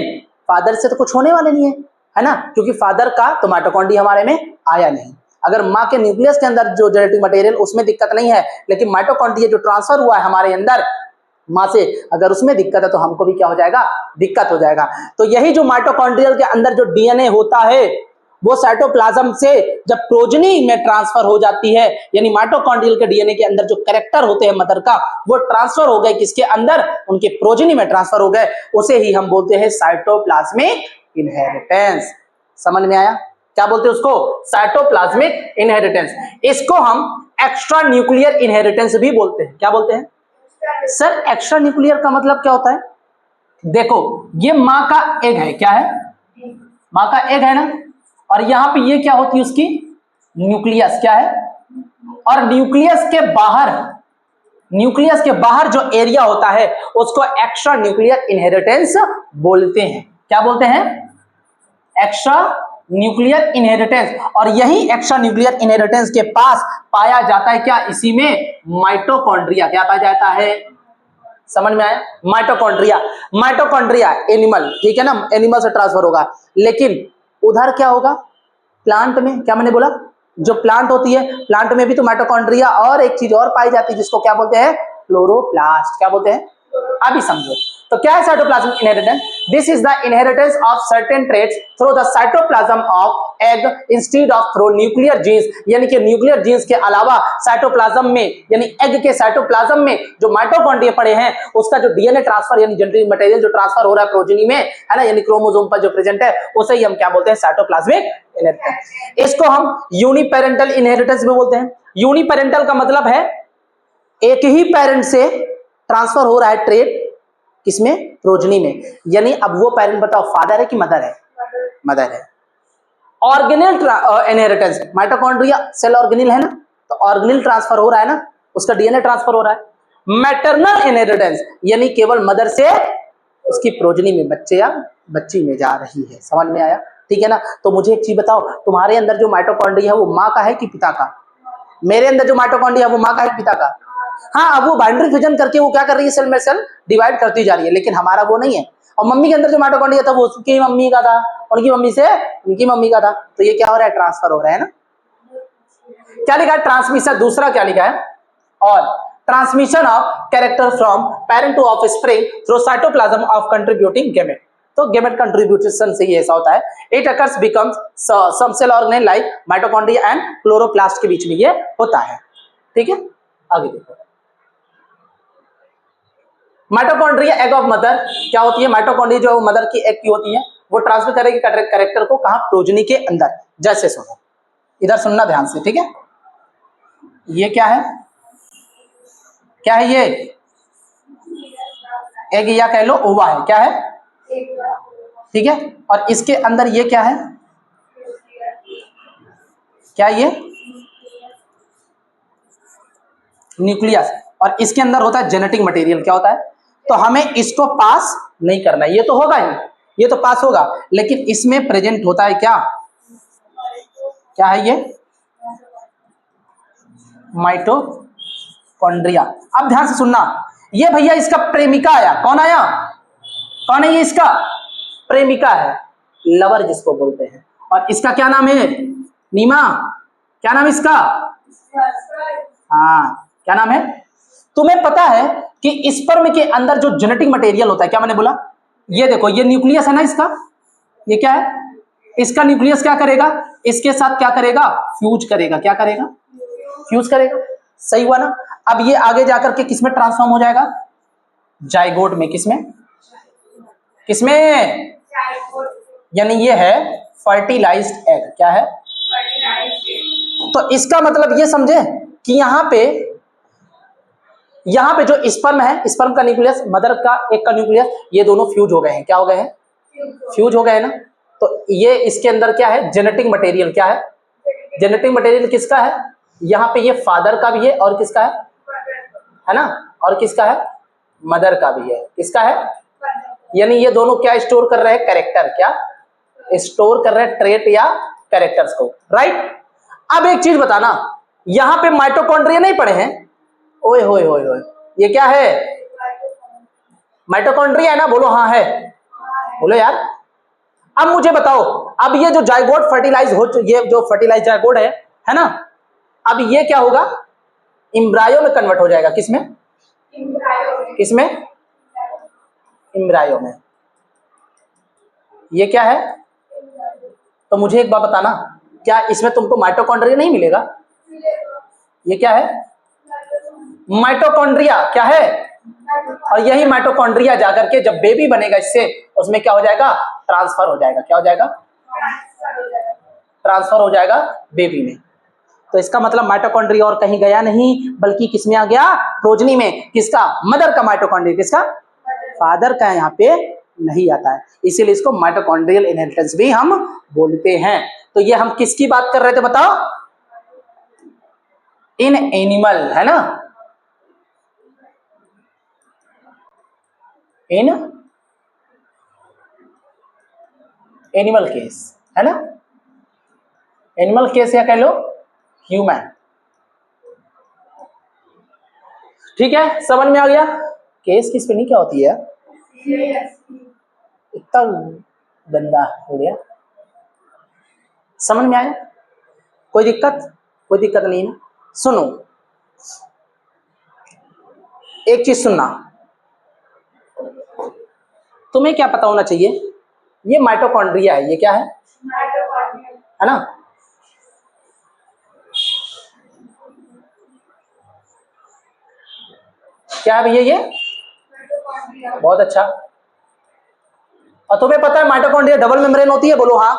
फादर से तो कुछ होने वाले नहीं है, है ना, क्योंकि फादर का तो माइटोकॉन्ड्रिया हमारे में आया नहीं। अगर माँ के न्यूक्लियस के अंदर जो जेनेटिक मटेरियल, उसमें दिक्कत नहीं है, लेकिन माइटोकॉन्ड्रिया जो ट्रांसफर हुआ है हमारे अंदर माँ से, अगर उसमें दिक्कत है तो हमको भी क्या हो जाएगा, दिक्कत हो जाएगा। तो यही जो माइटोकॉन्ड्रियल के अंदर जो डीएनए होता है वो साइटोप्लाज्म से जब प्रोजनी में ट्रांसफर हो जाती है, यानी माइटोकॉन्ड्रियल के डीएनए के अंदर जो कैरेक्टर होते हैं मदर का, वो ट्रांसफर हो गए किसके अंदर, उनके प्रोजनी में ट्रांसफर हो गए, उसे ही हम बोलते हैं साइटोप्लाज्मिक इनहेरिटेंस। समझ में आया, क्या बोलते हैं उसको? Cytoplasmic inheritance. इसको हम एक्स्ट्रा न्यूक्लियर इनहेरिटेंस भी बोलते हैं। क्या बोलते हैं सर? एक्स्ट्रा न्यूक्लियर का मतलब क्या होता है? देखो ये मां का एग है, क्या है? मां का एग है ना, और यहां पे ये क्या होती है उसकी? न्यूक्लियस। क्या है? और न्यूक्लियस के बाहर जो एरिया होता है उसको एक्स्ट्रा न्यूक्लियर इनहेरिटेंस बोलते हैं। क्या बोलते हैं? Extra nuclear inheritance. और यही एक्स्ट्रा न्यूक्लियर इनहेरिटेंस के पास पाया जाता है क्या? इसी में माइटोकॉन्ड्रिया। क्या पाया जाता है? समझ में आया? माइटोकॉन्ड्रिया एनिमल, ठीक है ना, एनिमल से ट्रांसफर होगा। लेकिन उधर क्या होगा? प्लांट में। क्या मैंने बोला? जो प्लांट होती है, प्लांट में भी तो माइटोकॉन्ड्रिया और एक चीज और पाई जाती है जिसको क्या बोलते हैं? क्लोरोप्लास्ट। क्या बोलते हैं? अभी समझो। तो क्या है cytoplasmic inheritance? This is the inheritance of certain traits through the cytoplasm of egg instead of through nuclear genes. यानी कि न्यूक्लियर जीन्स के अलावा साइटोप्लाज्म में, यानी एग के साइटोप्लाज्म में जो माइटोकॉन्ड्रिया पड़े हैं उसका जो डीएनए ट्रांसफर यानी जेनेटिक मटेरियल जो ट्रांसफर हो रहा है प्रोजेनी में, है ना, यानी क्रोमोसोम पर जो प्रेजेंट है उसे ही हम क्या बोलते हैं? Cytoplasmic inheritance. इसको हम यूनिपेरेंटल इनहेरिटेंस भी बोलते हैं। यूनिपेरेंटल का मतलब है एक ही पेरेंट से ट्रांसफर हो रहा है ट्रेट, किसमें? प्रोजनी में। यानी अब वो पेरेंट बताओ, फादर है कि मदर है? मदर है। Organelle inheritance, mitochondria cell organelle है ना, तो ऑर्गेनल ट्रांसफर हो रहा है ना, उसका डीएनए ट्रांसफर हो रहा है। मैटरनल इनहेरिटेंस यानी केवल मदर से उसकी प्रोजनी में, बच्चे या बच्ची में जा रही है। समझ में आया? ठीक है ना। तो मुझे एक चीज बताओ, तुम्हारे अंदर जो माइटोकॉन्ड्रिया है वो माँ का है कि पिता का? मेरे अंदर जो माइटोकॉन्ड्रिया है वो माँ का है कि पिता का? हाँ, अब वो बाइंडरी फिजन करके वो क्या कर रही है? सेल में सेल डिवाइड करती जा रही है, लेकिन हमारा वो नहीं है। और मम्मी के अंदर जो माइटोकॉन्ड्रिया था वो उसकी मम्मी का था, उनकी मम्मी से उनकी मम्मी का था। तो ये क्या हो रहा है? ट्रांसफर हो रहा है ना। क्या लिखा है? ट्रांसमिशन। दूसरा क्या लिखा है? और transmission of character from parent to offspring through cytoplasm of contributing gamete. तो गेमेट कंट्रीब्यूशन से ये ऐसा होता है। It occurs becomes some cell organelle like mitochondria and chloroplast के बीच में ये होता है। ठीक है, आगे देखो। माइटोकॉन्ड्रिया एग ऑफ मदर क्या होती है? माइटोकॉन्ड्रिया जो मदर की एग की होती है वो ट्रांसफर करेगी कैरेक्टर को कहां? प्रोजनी के अंदर। जैसे सुनो, इधर सुनना ध्यान से, ठीक है। ये क्या है? क्या है ये? एग या कह लो ओवा है। क्या है? ठीक है। और इसके अंदर ये क्या है? क्या ये? न्यूक्लियस। और इसके अंदर होता है जेनेटिक मटेरियल। क्या होता है? तो हमें इसको पास नहीं करना है, ये तो होगा ही, ये तो पास होगा, लेकिन इसमें प्रेजेंट होता है क्या? क्या है ये? माइटोकॉन्ड्रिया। अब ध्यान से सुनना, ये भैया इसका प्रेमिका आया। कौन आया? कौन है ये? इसका प्रेमिका है, लवर जिसको बोलते हैं। और इसका क्या नाम है? नीमा। क्या नाम इसका? हाँ, क्या नाम है? तुम्हें पता है कि स्पर्म के अंदर जो जेनेटिक मटेरियल होता है, क्या मैंने बोला? ये देखो, ये न्यूक्लियस है ना इसका। ये क्या है? इसका न्यूक्लियस क्या करेगा? इसके साथ क्या करेगा? फ्यूज करेगा। क्या करेगा? फ्यूज करेगा। सही हुआ ना। अब ये आगे जाकर के किसमें ट्रांसफॉर्म हो जाएगा? जाइगोट में। किसमें? किसमें? यानी ये है फर्टिलाइज्ड एग। क्या है? तो इसका मतलब ये समझे कि यहां पे जो स्पर्म है, स्पर्म का न्यूक्लियस, मदर का एक का न्यूक्लियस, ये दोनों फ्यूज हो गए हैं। क्या हो गए हैं? फ्यूज हो गए हैं ना। तो ये इसके अंदर क्या है? Genetic material. क्या है? जेनेटिक मटेरियल किसका है? यहाँ पे ये फादर का भी है और किसका है ना, और किसका है? मदर का भी है। किसका है? यानी ये दोनों क्या स्टोर कर रहे हैं? कैरेक्टर। क्या स्टोर कर रहे हैं? ट्रेट या कैरेक्टर्स को, राइट। अब एक चीज बताना, यहां पे माइटोकॉन्ड्रिया नहीं पड़े हैं? ओए होए होए होए, ये क्या है? माइटोकॉन्ड्रिया है ना? बोलो हाँ है, बोलो यार। अब मुझे बताओ, अब ये जो जाइगोट फर्टिलाइज हो, ये जो फर्टिलाइज जाइगोट है ना, अब ये क्या होगा? इम्ब्रायो में कन्वर्ट हो जाएगा। किसमें? किसमें? इम्ब्रायो में। ये क्या है? तो मुझे एक बात बताना, क्या इसमें तुमको माइटोकॉन्ड्रिया नहीं मिलेगा? ये क्या है? माइटोकॉन्ड्रिया। क्या है? और यही माइटोकॉन्ड्रिया जाकर के जब बेबी बनेगा इससे, उसमें क्या हो जाएगा? ट्रांसफर हो जाएगा। क्या हो जाएगा? ट्रांसफर हो जाएगा बेबी में। तो इसका मतलब माइटोकॉन्ड्रिया और कहीं गया नहीं, बल्कि किसमें आ गया, प्रोजनी में। किसका, मदर का माइटोकॉन्ड्रिया, किसका, फादर का यहाँ पे नहीं आता है, इसीलिए इसको माइटोकॉन्ड्रियल इनहेरिटेंस भी हम बोलते हैं। तो ये हम किसकी बात कर रहे थे बताओ, इन एनिमल, है ना, इन एनिमल केस, है ना, एनिमल केस या कह लो ह्यूमन। ठीक है, समझ में आ गया। केस की स्पेलिंग क्या होती है, इतना गंदा हो गया, समझ में आया, कोई दिक्कत, कोई दिक्कत नहीं ना। सुनो, एक चीज सुनना, तुम्हें क्या पता होना चाहिए, ये माइटोकॉन्ड्रिया है, ये क्या है ना, क्या है भैया ये, बहुत अच्छा। और तुम्हें पता है माइटोकॉन्ड्रिया डबल मेम्ब्रेन होती है, बोलो हाँ,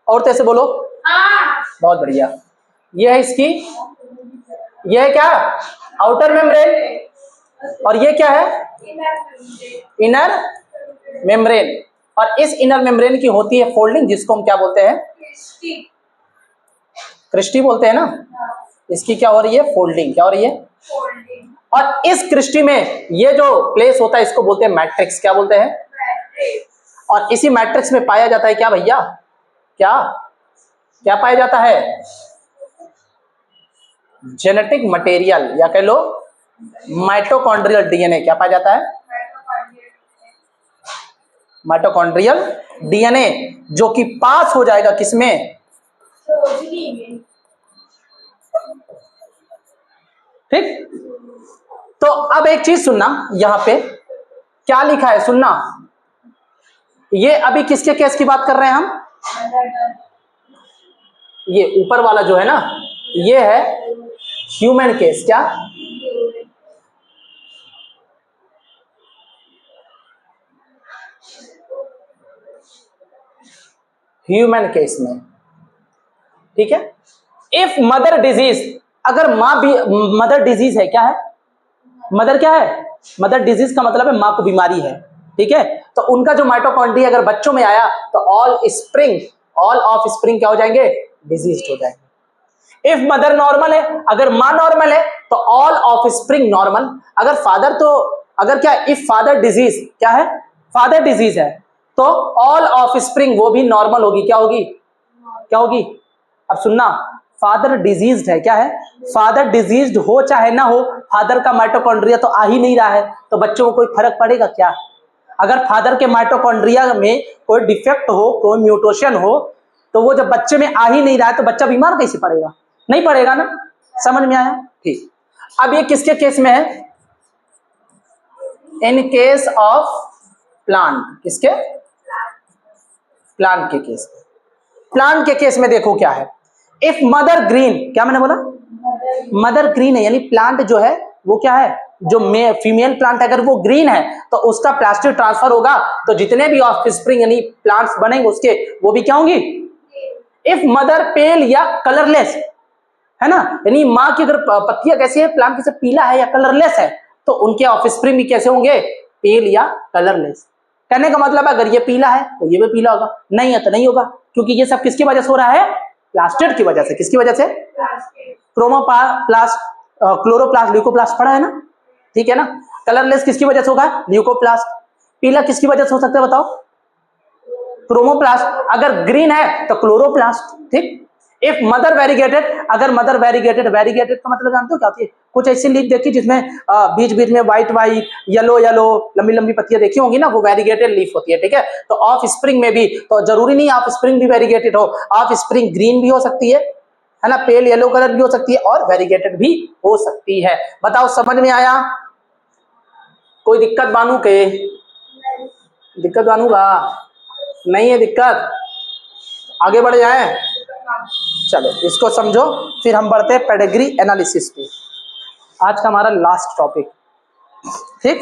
और कैसे बोलो हाँ, बहुत बढ़िया। ये है इसकी, ये है क्या, आउटर मेम्ब्रेन, और ये क्या है, इनर मेम्ब्रेन। और इस इनर मेम्ब्रेन की होती है फोल्डिंग, जिसको हम क्या बोलते हैं, क्रिस्टी बोलते हैं ना। इसकी क्या हो रही है, फोल्डिंग, क्या हो रही है, और इस क्रिस्टी में ये जो प्लेस होता है इसको बोलते हैं मैट्रिक्स, क्या बोलते हैं। और इसी मैट्रिक्स में पाया जाता है क्या भैया, क्या क्या पाया जाता है, जेनेटिक मटेरियल, या कह लो माइटोकॉन्ड्रियल डीएनए। क्या पाया जाता है, माइटोकॉन्ड्रियल डीएनए, जो कि पास हो जाएगा किसमें, ठीक। तो अब एक चीज सुनना, यहां पे क्या लिखा है सुनना, ये अभी किसके केस की बात कर रहे हैं हम, ये ऊपर वाला जो है ना, ये है ह्यूमन केस, क्या, ह्यूमन केस में, ठीक है। इफ मदर डिजीज, अगर मां भी, मदर डिजीज है, क्या है, मदर क्या है, मदर डिजीज का मतलब है मां को बीमारी है, ठीक है। तो उनका जो माइटोकॉन्ड्रिया अगर बच्चों में आया तो ऑल ऑफ स्प्रिंग क्या हो जाएंगे, डिजीज हो जाएंगे। इफ मदर नॉर्मल है, अगर मां नॉर्मल है तो ऑल ऑफ स्प्रिंग नॉर्मल। अगर फादर, तो अगर क्या, इफ फादर डिजीज, क्या है, फादर डिजीज है, तो ऑल ऑफ स्प्रिंग वो भी नॉर्मल होगी, क्या होगी, क्या होगी। अब सुनना, फादर डिजीज्ड है, क्या है, फादर डिजीज्ड हो चाहे ना हो, फादर का माइटोकॉन्ड्रिया तो आ ही नहीं रहा है, तो बच्चों को कोई फर्क पड़ेगा क्या। अगर फादर के माइटोकॉन्ड्रिया में कोई डिफेक्ट हो, कोई म्यूटेशन हो, तो वो जब बच्चे में आ ही नहीं रहा है तो बच्चा बीमार कैसे पड़ेगा, नहीं पड़ेगा ना। समझ में आया, ठीक। अब ये किसके केस में है, इन केस ऑफ प्लांट, किसके, प्लांट के केस में। प्लांट के केस में देखो क्या है, इफ मदर ग्रीन, क्या मैंने बोला, मदर ग्रीन है, यानी प्लांट जो है वो क्या है, जो फीमेल प्लांट अगर वो ग्रीन है तो उसका प्लास्टिक ट्रांसफर होगा, तो जितने भी ऑफस्प्रिंग यानी प्लांट्स बनेंगे उसके, वो भी क्या होंगी। इफ मदर पेल या कलरलेस, है ना, यानी माँ की अगर पत्तियां कैसी है, प्लांट कैसे पीला है या कलरलेस है, तो उनके ऑफस्प्रिंग भी कैसे होंगे, पेल या कलरलेस। कहने का मतलब अगर ये पीला है तो ये भी पीला होगा, नहीं है तो नहीं होगा, क्योंकि ये सब किसकी वजह से हो रहा है, प्लास्टिड की वजह से। किसकी वजह से, क्रोमोप्लास्ट, क्लोरोप्लास्ट, ल्यूकोप्लास्ट पढ़ा है ना, ठीक है ना। कलरलेस किसकी वजह से होगा, ल्यूकोप्लास्ट। पीला किसकी वजह से हो सकता है बताओ, क्रोमोप्लास्ट। अगर ग्रीन है तो क्लोरोप्लास्ट, ठीक। इफ मदर वेरीगेटेड, अगर मदर वेरीगेटेड, वेरीगेटेड का मतलब जानते हो क्या होती है, कुछ ऐसी लीफ देखी जिसमें बीच बीच में व्हाइट व्हाइट, येलो येलो, लंबी लंबी पत्तियां देखी होंगी ना, वो वेरीगेटेड लीफ होती है, ठीक है। तो ऑफ स्प्रिंग में भी, तो जरूरी नहीं ऑफ स्प्रिंग भी वेरीगेटेड हो, ऑफ स्प्रिंग ग्रीन भी हो सकती है ना, पेल येलो कलर भी हो सकती है, और वेरीगेटेड भी हो सकती है। बताओ समझ में आया, कोई दिक्कत बानू के, दिक्कत बानूगा, नहीं है दिक्कत, आगे बढ़ जाए। चलो इसको समझो, फिर हम बढ़ते हैं पेडिग्री एनालिसिस पे, आज का हमारा लास्ट टॉपिक, ठीक।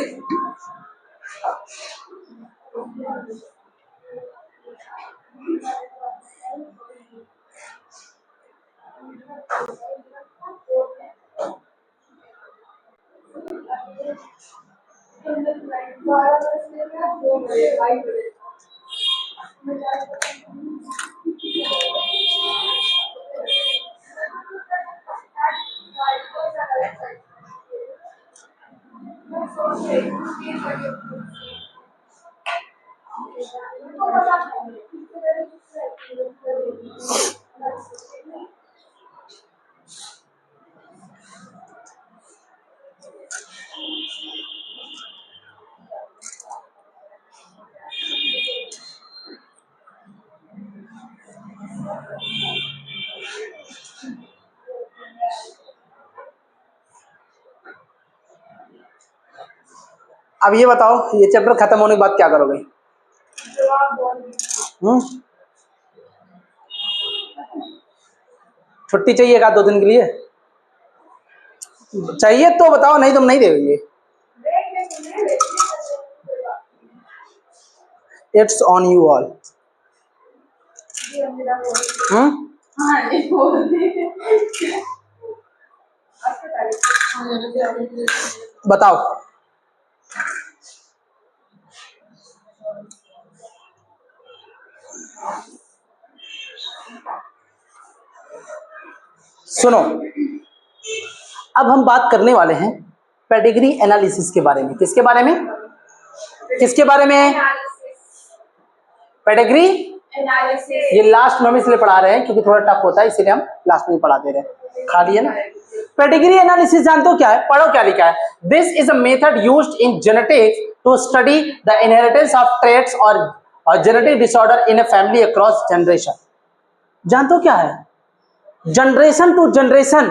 अब ये बताओ, ये चैप्टर खत्म होने के बाद क्या करोगे? छुट्टी चाहिएगा 2 दिन के लिए? चाहिए तो बताओ, नहीं तुम नहीं देंगे। It's on you all. बताओ। सुनो, अब हम बात करने वाले हैं पेडिग्री एनालिसिस के बारे में। किसके बारे में? किसके बारे में? Pedigree analysis. ये लास्ट में हम इसलिए पढ़ा रहे हैं क्योंकि थोड़ा टफ होता है, इसीलिए हम लास्ट में पढ़ा दे रहे हैं। खा लिए ना? पेडिग्री एनालिसिस जानते हो क्या है? पढ़ो क्या लिखा है। This is a method used in genetics to study the inheritance of traits और genetic disorder in a family across generation. जानते हो क्या है? जनरेशन टू जनरेशन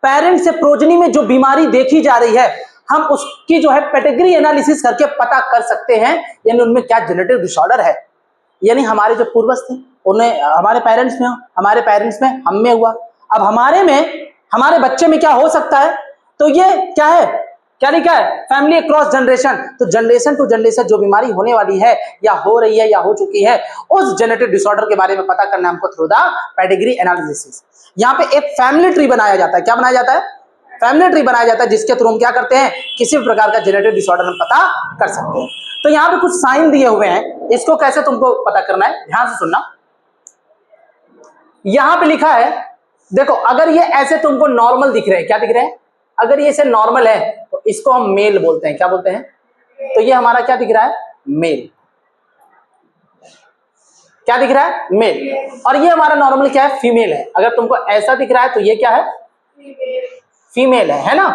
पेरेंट से प्रोजनी में जो बीमारी देखी जा रही है, हम उसकी जो है पेडिग्री एनालिसिस करके पता कर सकते हैं, यानी उनमें क्या जेनेटिक डिसऑर्डर है। यानी हमारे जो पूर्वज थे उन्हें हमारे पेरेंट्स में, हमारे पेरेंट्स में हम में हुआ, अब हमारे में हमारे बच्चे में क्या हो सकता है। तो ये क्या है, क्या लिखा है? Family across generation. तो जनरेशन टू जनरेशन जो बीमारी होने वाली है या हो रही है या हो चुकी है, उस जेनेटिक डिसऑर्डर के बारे में पता करना हमको थ्रू द पेडिग्री एनालिसिस। यहाँ पे एक फैमिली ट्री बनाया जाता है। क्या बनाया जाता है? फैमिली ट्री बनाया जाता है, जिसके थ्रू हम क्या करते हैं, किसी भी प्रकार का जेनेटिक डिसऑर्डर हम पता कर सकते हैं। तो यहाँ पे कुछ साइन दिए हुए हैं, इसको कैसे तुमको पता करना है, ध्यान से सुनना। यहां पे लिखा है, देखो अगर ये ऐसे तुमको नॉर्मल दिख रहे हैं, क्या दिख रहे हैं? अगर ये ऐसे नॉर्मल है तो इसको हम मेल बोलते हैं। क्या बोलते हैं? तो ये हमारा क्या दिख रहा है? मेल। क्या दिख रहा है? मेल। और ये हमारा नॉर्मल क्या है? फीमेल है। अगर तुमको ऐसा दिख रहा है तो ये क्या है? फीमेल है ना?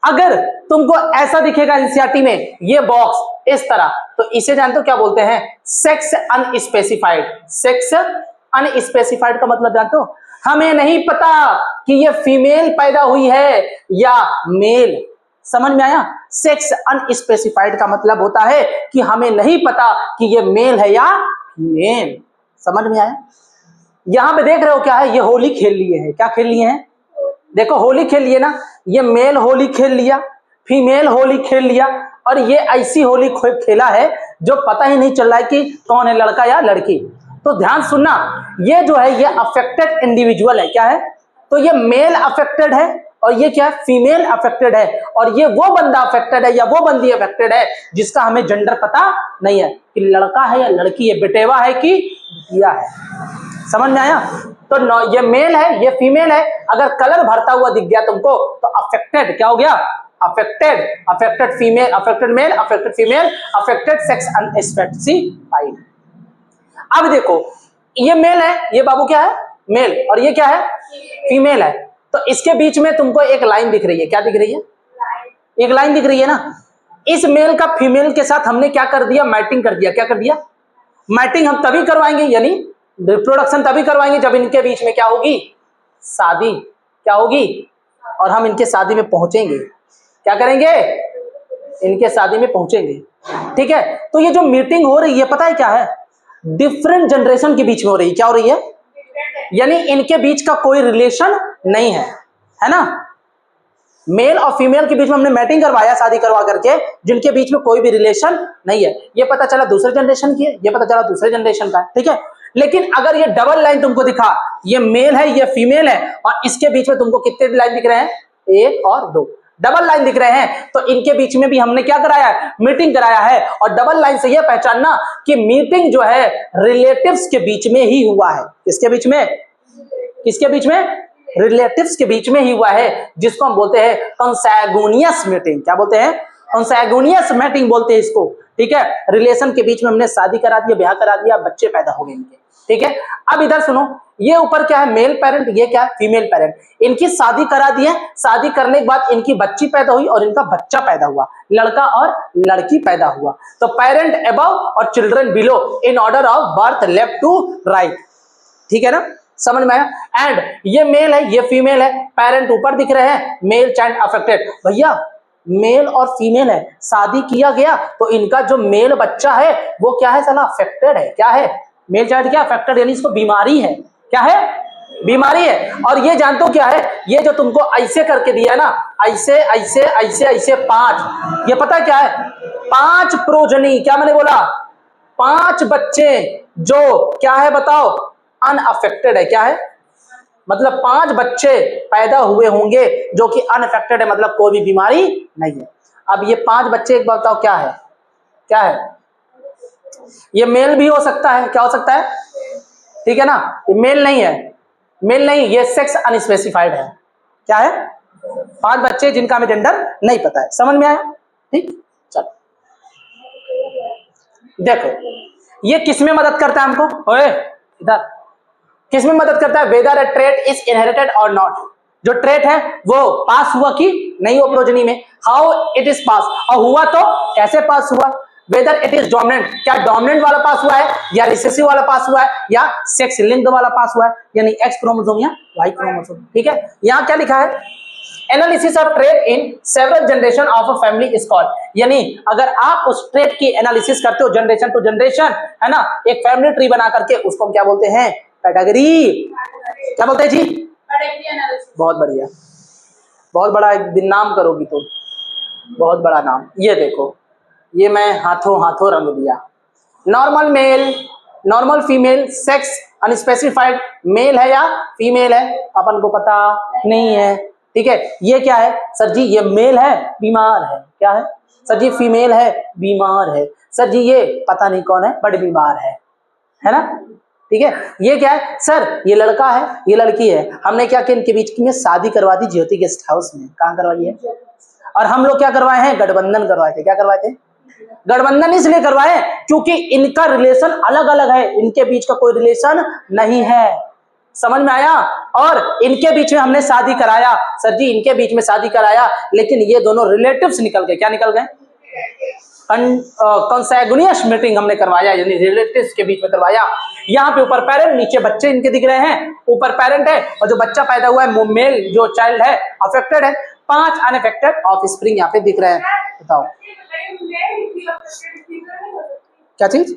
अगर तुमको ऐसा दिखेगा एनसीईआरटी में ये बॉक्स इस तरह, तो इसे जानते हो क्या बोलते हैं? Sex unspecified. सेक्स अनस्पेसिफाइड का मतलब जानते हो? हमें नहीं पता कि ये फीमेल पैदा हुई है या मेल। समझ में आया? सेक्स अनस्पेसिफाइड का मतलब होता है कि हमें नहीं पता कि ये मेल है या फीमेल। समझ में आया? यहां पे देख रहे हो क्या है? ये होली खेल लिए है। क्या खेल लिए हैं? देखो होली खेल लिए ना, ये मेल होली खेल लिया, फीमेल होली खेल लिया, और ये ऐसी होली खेला है जो पता ही नहीं चल रहा है कि कौन है, लड़का या लड़की। तो ध्यान सुनना, ये जो है ये अफेक्टेड इंडिविजुअल है। क्या है? तो ये मेल अफेक्टेड है और ये क्या है? फीमेल अफेक्टेड है। और ये वो बंदा अफेक्टेड है या वो बंदी अफेक्टेड है जिसका हमें जेंडर पता नहीं है कि लड़का है या लड़की है, बेटेवा है कि बिटिया है। समझ में आया? तो ये मेल है, ये फीमेल है। अगर कलर भरता हुआ दिख गया तुमको तो अफेक्टेड क्या हो गया? Affected. Affected female, affected male, affected female, affected sex unspecified. अब देखो ये मेल है, ये बाबू क्या है? मेल, और ये क्या है? फीमेल है। तो इसके बीच में तुमको एक लाइन दिख रही है। क्या दिख रही है? एक लाइन दिख रही है ना? इस मेल का फीमेल के साथ हमने क्या कर दिया? मैटिंग कर दिया। क्या कर दिया? मैटिंग हम तभी करवाएंगे, यानी रिप्रोडक्शन तभी करवाएंगे जब इनके बीच में क्या होगी? शादी। क्या होगी? और हम इनके शादी में पहुंचेंगे। क्या करेंगे? इनके शादी में पहुंचेंगे। ठीक है? तो ये जो मीटिंग हो रही है, पता है क्या है? डिफरेंट जनरेशन के बीच में हो रही है। क्या हो रही है? यानी इनके बीच का कोई रिलेशन नहीं है ना? मेल और फीमेल के बीच में हमने मैटिंग करवाया शादी करवा करके, जिनके बीच में कोई भी रिलेशन नहीं है। ये पता चला दूसरे जनरेशन की है, ये पता चला दूसरे जनरेशन का है। ठीक है? लेकिन अगर ये डबल लाइन तुमको दिखा, ये मेल है ये फीमेल है और इसके बीच में तुमको कितने लाइन दिख रहे हैं, 1 और 2 डबल लाइन दिख रहे हैं, तो इनके बीच में भी हमने क्या कराया है, मीटिंग कराया है। और डबल लाइन से यह पहचानना कि मीटिंग जो है रिलेटिव्स के बीच में ही हुआ है। किसके बीच में, किसके बीच में, रिलेटिव्स के बीच में ही हुआ है, जिसको हम बोलते हैं कंसैगुनियस मीटिंग। क्या बोलते हैं, कंसैगुनियस मीटिंग बोलते हैं इसको। ठीक है, रिलेशन के बीच में हमने शादी करा दिया, ब्याह करा दिया, बच्चे पैदा हो गए इनके। ठीक है, अब इधर सुनो, ये ऊपर क्या है, मेल पेरेंट, ये क्या है, फीमेल पेरेंट। इनकी शादी करा दी है, शादी करने के बाद इनकी बच्ची पैदा हुई और इनका बच्चा पैदा हुआ, लड़का और लड़की पैदा हुआ। तो पेरेंट अबव और children below in order of birth left to right. ठीक है ना, समझ में आया। एंड ये मेल है ये फीमेल है, पेरेंट ऊपर दिख रहे हैं, मेल चाइल्ड अफेक्टेड। भैया मेल और फीमेल है, शादी किया गया तो इनका जो मेल बच्चा है वो क्या है, साला अफेक्टेड है। क्या है, मेल चाइल्ड क्या अफेक्टेड, यानी इसको बीमारी है। क्या है, बीमारी है। और ये जानते हो क्या है, ये जो तुमको ऐसे करके दिया है ना, ऐसे ऐसे ऐसे ऐसे 5, ये पता क्या है, 5 प्रोजनी। क्या मैंने बोला, 5 बच्चे जो क्या है बताओ, अनअफेक्टेड है। क्या है, मतलब 5 बच्चे पैदा हुए होंगे जो कि अनअफेक्टेड है, मतलब कोई भी बीमारी नहीं है। अब ये 5 बच्चे एक बार बताओ क्या है, क्या है, ये मेल भी हो सकता है। क्या हो सकता है, ठीक है ना, ये मेल नहीं है, मेल नहीं, ये सेक्स अनस्पेसिफाइड है। क्या है, 5 बच्चे जिनका हमें जेंडर नहीं पता है। समझ में आया, ठीक। चलो देखो ये किस में मदद करता है हमको, ओए इधर किस में मदद करता है, whether a trait is inherited और नॉट। जो ट्रेट है वो पास हुआ कि नहीं हो प्रोजनी में, हाउ इट इज पास, और हुआ तो कैसे पास हुआ, वेदर इट इज डोमिनेंट, क्या डोमिनेंट वाला पास हुआ है या रिसेसिव वाला पास हुआ है या सेक्स लिंक्ड वाला पास हुआ है, यानी एक्स क्रोमोसोम या वाई क्रोमोसोम। ठीक है, यहां क्या लिखा है, analysis of trait in several generation of a family is called, यानी अगर आप उस ट्रेट की एनालिसिस करते हो जनरेशन टू जनरेशन, है ना, एक फैमिली ट्री बना करके, उसको हम क्या बोलते हैं, कैटेगरी। क्या बोलते हैं जी, कैटेगरी एनालिसिस। बहुत बढ़िया, बहुत बड़ा एक दिन नाम करोगी तो, बहुत बड़ा नाम। ये देखो, ये मैं हाथों हाथों रंग दिया, normal male, normal female, sex unspecified, male है या फीमेल है अपन को पता नहीं है। ठीक है, ये क्या है सर जी, ये मेल है बीमार है। क्या है सर जी, फीमेल है बीमार है। सर जी ये पता नहीं कौन है बड़ बीमार है ना। ठीक है, ये क्या है सर, ये लड़का है ये लड़की है, हमने क्या किया, इनके बीच में शादी करवा दी ज्योति गेस्ट हाउस में। कहाँ करवाई है, और हम लोग क्या करवाए हैं, गठबंधन करवाए थे। क्या करवाए थे, गठबंधन इसलिए करवाए क्योंकि इनका रिलेशन अलग अलग है, इनके बीच का कोई रिलेशन नहीं है। समझ में आया, और इनके बीच में हमने शादी कराया, सर जी इनके बीच में शादी कराया, लेकिन ये दोनों रिलेटिव्स निकल गए। क्या निकल गए, कंसैगुनियस मीटिंग हमने करवाया, यानी रिलेटिव्स के बीच में करवाया। यहाँ पे ऊपर पेरेंट, नीचे बच्चे इनके दिख रहे हैं, ऊपर पेरेंट है और जो बच्चा पैदा हुआ है मेल जो चाइल्ड है अफेक्टेड है, 5 अनअफेक्टेड ऑफस्प्रिंग यहाँ पे दिख रहे हैं। बताओ क्या चीज,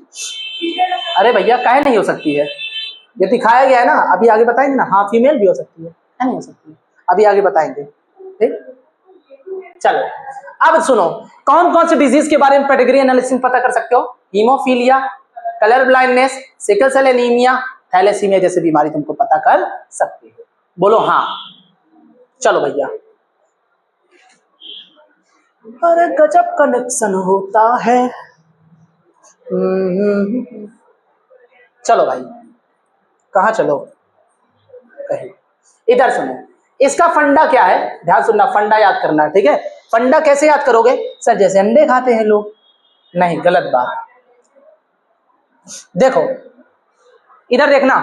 अरे भैया काहे नहीं हो सकती है, ये दिखाया गया है ना, अभी आगे बताएंगे ना। हाँ फीमेल भी हो सकती है, नहीं हो सकती है, अभी आगे बताएंगे। ठीक, चलो अब सुनो, कौन कौन से डिजीज के बारे में पेडिग्री एनालिसिस पता कर सकते हो, haemophilia, colour blindness, sickle cell anaemia, thalassaemia जैसे बीमारी तुमको पता कर सकते हो। बोलो हाँ, चलो भैया, अरे गजब कनेक्शन होता है। चलो भाई, कहाँ चलो, कहीं इधर सुनो, इसका फंडा क्या है, ध्यान सुनना, फंडा याद करना। ठीक है, फंडा कैसे याद करोगे सर, जैसे अंडे खाते हैं लोग, नहीं गलत बात। देखो इधर देखना,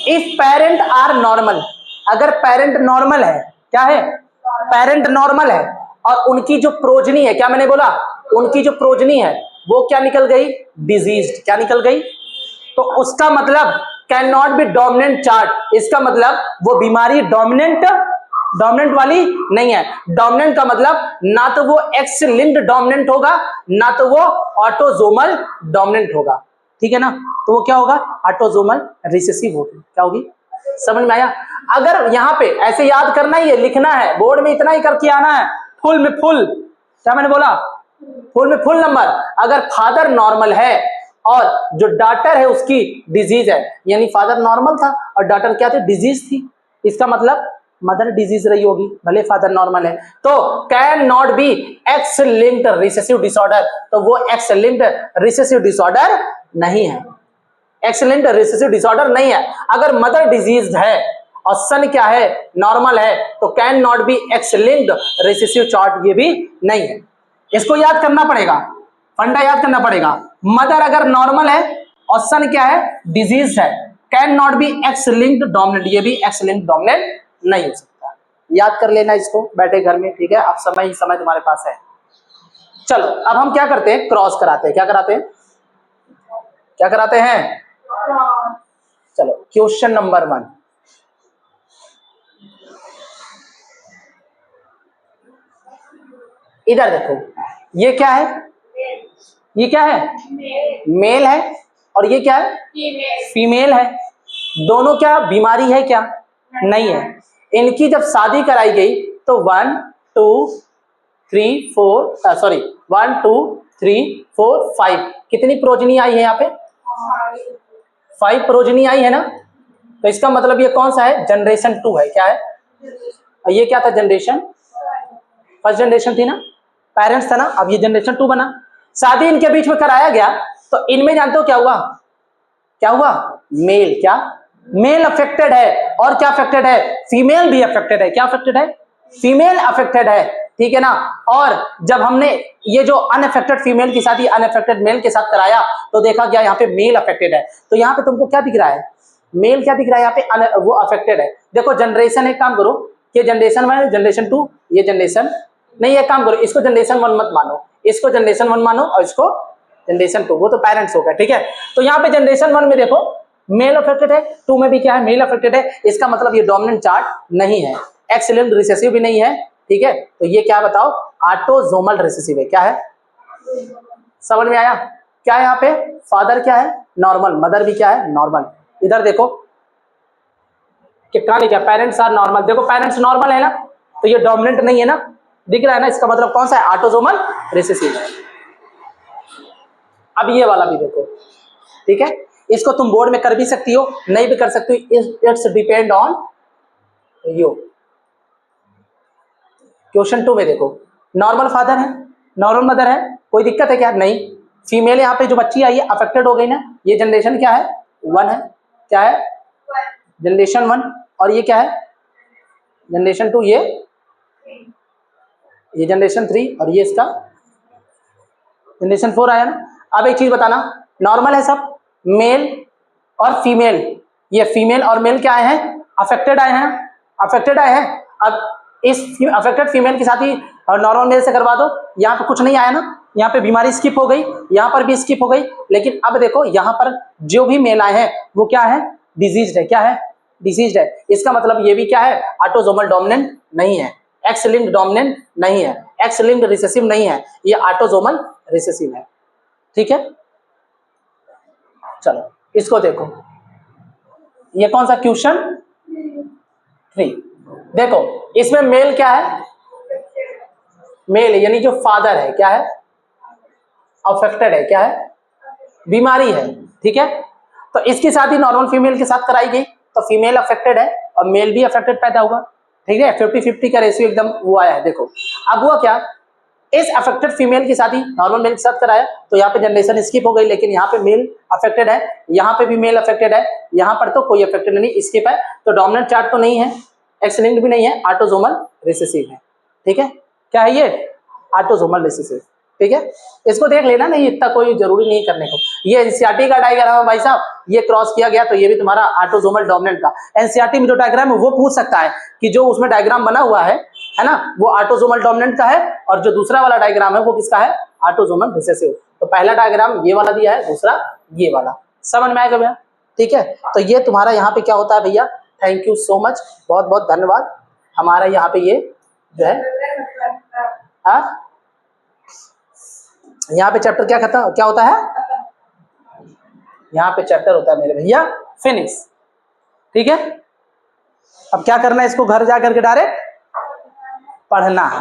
इफ पेरेंट आर नॉर्मल, अगर पेरेंट नॉर्मल है, क्या है, पेरेंट नॉर्मल है और उनकी जो प्रोजनी है, क्या मैंने बोला, उनकी जो प्रोजनी है वो क्या निकल गई, डिजीज्ड। क्या निकल गई, तो उसका मतलब can not be dominant chart, इसका मतलब वो बीमारी डोमिनेंट वाली नहीं है। डोमिनेंट का मतलब ना तो वो एक्स लिंक्ड डोमिनेंट होगा, ना तो वो ऑटोजोमल डोमिनेंट होगा। ठीक है ना, तो वो क्या होगा, ऑटोजोमल रिसेसिव होगी। क्या होगी, समझ में आया। अगर यहाँ पे ऐसे याद करना ही है, लिखना है बोर्ड में, इतना ही करके आना है, फुल में फुल, क्या मैंने बोला, फुल में फुल नंबर। अगर फादर नॉर्मल है और जो डॉटर है उसकी डिजीज है, यानी फादर नॉर्मल था और डॉटर क्या थी, डिजीज थी। इसका मतलब मदर डिजीज रही होगी, भले फादर नॉर्मल है। तो can not be x linked recessive disorder, तो वो एक्स लिंक्ड रिसेसिव डिसऑर्डर नहीं है, एक्स लिंक्ड रिसेसिव डिसऑर्डर नहीं है। अगर मदर डिजीज है और सन क्या है, नॉर्मल है, तो can not be x linked recessive chart, ये भी नहीं है। इसको याद करना पड़ेगा, फंडा याद करना पड़ेगा। मदर अगर नॉर्मल है और सन क्या है, डिजीज है, can not be x linked dominant, ये भी एक्स लिंक्ड डोमिनेंट नहीं हो सकता। याद कर लेना इसको बैठे घर में, ठीक है। अब समय ही समय तुम्हारे पास है। चलो अब हम क्या करते हैं, क्रॉस कराते हैं। क्या कराते हैं, क्या कराते हैं? चलो क्वेश्चन नंबर 1, इधर देखो, ये क्या है, ये क्या है, मेल है, और ये क्या है, फीमेल है। दोनों क्या बीमारी है क्या, नहीं है। इनकी जब शादी कराई गई तो 1 2 3 4 सॉरी 1 2 3 4 5 कितनी प्रोजनी आई है यहाँ पे, 5 प्रोजनी आई है ना। तो इसका मतलब ये कौन सा है, जनरेशन 2 है। क्या है, और ये क्या था, जनरेशन, फर्स्ट जनरेशन थी ना, पेरेंट्स था ना, अब ये जनरेशन 2 बना। शादी इनके बीच में कराया गया तो इनमें जानते हो क्या हुआ, क्या हुआ, मेल, क्या मेल अफेक्टेड है, और क्या अफेक्टेड है, फीमेल भी अफेक्टेड है। क्या अफेक्टेड है, फीमेल अफेक्टेड है, ठीक है ना। और जब हमने ये जो अनअफेक्टेड फीमेल की शादी अनअफेक्टेड मेल के साथ कराया तो देखा गया यहाँ पे मेल अफेक्टेड है। तो यहाँ पे तुमको क्या दिख रहा है, मेल क्या दिख रहा है यहाँ पे, वो अफेक्टेड है। देखो जनरेशन, एक काम करो कि जनरेशन 1 जनरेशन 2, ये जनरेशन नहीं, एक काम करो इसको जनरेशन 1 मत मानो, इसको जनरेशन 1 मानो और इसको जनरेशन 2, वो तो पेरेंट्स होगा, ठीक है। तो यहाँ पे जनरेशन 1 में देखो मेल अफेक्टेड है, 2 में भी क्या है, मेल अफेक्टेड है। इसका मतलब ये डोमिनेंट चार्ट नहीं है, एक्स लिंक्ड रिसेसिव भी नहीं है, ठीक है। तो ये क्या बताओ, ऑटोसोमल रिसेसिव है। क्या है, समझ में आया? क्या है यहाँ पे, फादर क्या है, नॉर्मल, मदर भी क्या है, नॉर्मल। इधर देखो कि कहां लिखा, पेरेंट्स आर नॉर्मल, देखो पेरेंट्स नॉर्मल है ना, तो ये डोमिनेंट नहीं है ना, दिख रहा है ना। इसका मतलब कौन सा है, ऑटोसोमल रिसेसिव है। अब ये वाला भी देखो, ठीक है। इसको तुम बोर्ड में कर भी सकती हो, नहीं भी कर सकती हो, it's depend on you. Question 2 में देखो, नॉर्मल फादर है, नॉर्मल मदर है, कोई दिक्कत है क्या, नहीं। फीमेल यहाँ पे जो बच्ची आई है अफेक्टेड हो गई ना, ये जनरेशन क्या है, 1 है। क्या है, जनरेशन 1, और ये क्या है, जनरेशन 2, ये जनरेशन 3, और ये इसका जनरेशन 4 आया ना। अब एक चीज बताना, नॉर्मल है सब, मेल और फीमेल, ये फीमेल और मेल क्या आए हैं, अफेक्टेड आए हैं, अफेक्टेड आए हैं। अब इस अफेक्टेड फीमेल के साथ ही नॉर्मल मेल से करवा दो, यहाँ पे कुछ नहीं आया ना, यहाँ पे बीमारी स्किप हो गई, यहाँ पर भी स्किप हो गई। लेकिन अब देखो यहाँ पर जो भी मेल आए हैं वो क्या है, डिजीज्ड है। क्या है, डिजीज्ड है। इसका मतलब ये भी क्या है, ऑटोसोमल डोमिनेंट नहीं है, एक्स लिंक्ड डोमिनेंट नहीं है, एक्स लिंक्ड रिसेसिव नहीं है, ये ऑटोसोमल रिसेसिव है, ठीक है। चलो इसको देखो, ये कौन सा, क्वेश्चन 3। देखो इसमें मेल क्या है, मेल यानी जो फादर है क्या है, अफेक्टेड है, क्या है, बीमारी है, ठीक है। तो इसकी शादी नॉर्मल फीमेल के साथ कराई गई तो फीमेल अफेक्टेड है और मेल भी अफेक्टेड पैदा हुआ, ठीक है। 50-50 का रेशियो एकदम वो आया है। देखो अब हुआ क्या, इस अफेक्टेड फीमेल की शादी नॉर्मल मेल के साथ कराया तो यहाँ पे जनरेशन स्किप हो गई, लेकिन यहाँ पे मेल अफेक्टेड है, यहाँ पे भी मेल अफेक्टेड है, यहाँ पर तो कोई अफेक्टेड नहीं, स्किप है। तो डोमिनेंट चार्ट तो नहीं है, एक्स लिंक्ड भी नहीं है, ऑटोसोमल रिसेसिव है, ठीक है। क्या है ये, ऑटोसोमल रिसेसिव, ठीक है। इसको देख लेना, नहीं इतना कोई जरूरी नहीं करने को। ये एनसीईआरटी का डायग्राम है भाई साहब, ये क्रॉस किया गया तो ये भी तुम्हारा ऑटोसोमल डोमिनेंट का। एनसीईआरटी में जो डायग्राम है वो पूछ सकता है कि जो उसमें डायग्राम बना हुआ है ना, वो ऑटोसोमल डोमिनेंट का है, और जो दूसरा वाला डायग्राम है वो किसका है, ऑटोसोमल रिसेसिव। तो पहला डायग्राम ये वाला दिया है, दूसरा ये वाला, समझ में आएगा भैया, ठीक है। तो ये तुम्हारा यहाँ पे क्या होता है भैया, थैंक यू सो मच, बहुत बहुत धन्यवाद। हमारा यहाँ पे ये जो है, यहाँ पे चैप्टर क्या खत्म, क्या होता है, यहाँ पे चैप्टर होता है मेरे भैया फिनिश, ठीक है। अब क्या करना है, इसको घर जा करके डायरेक्ट पढ़ना है।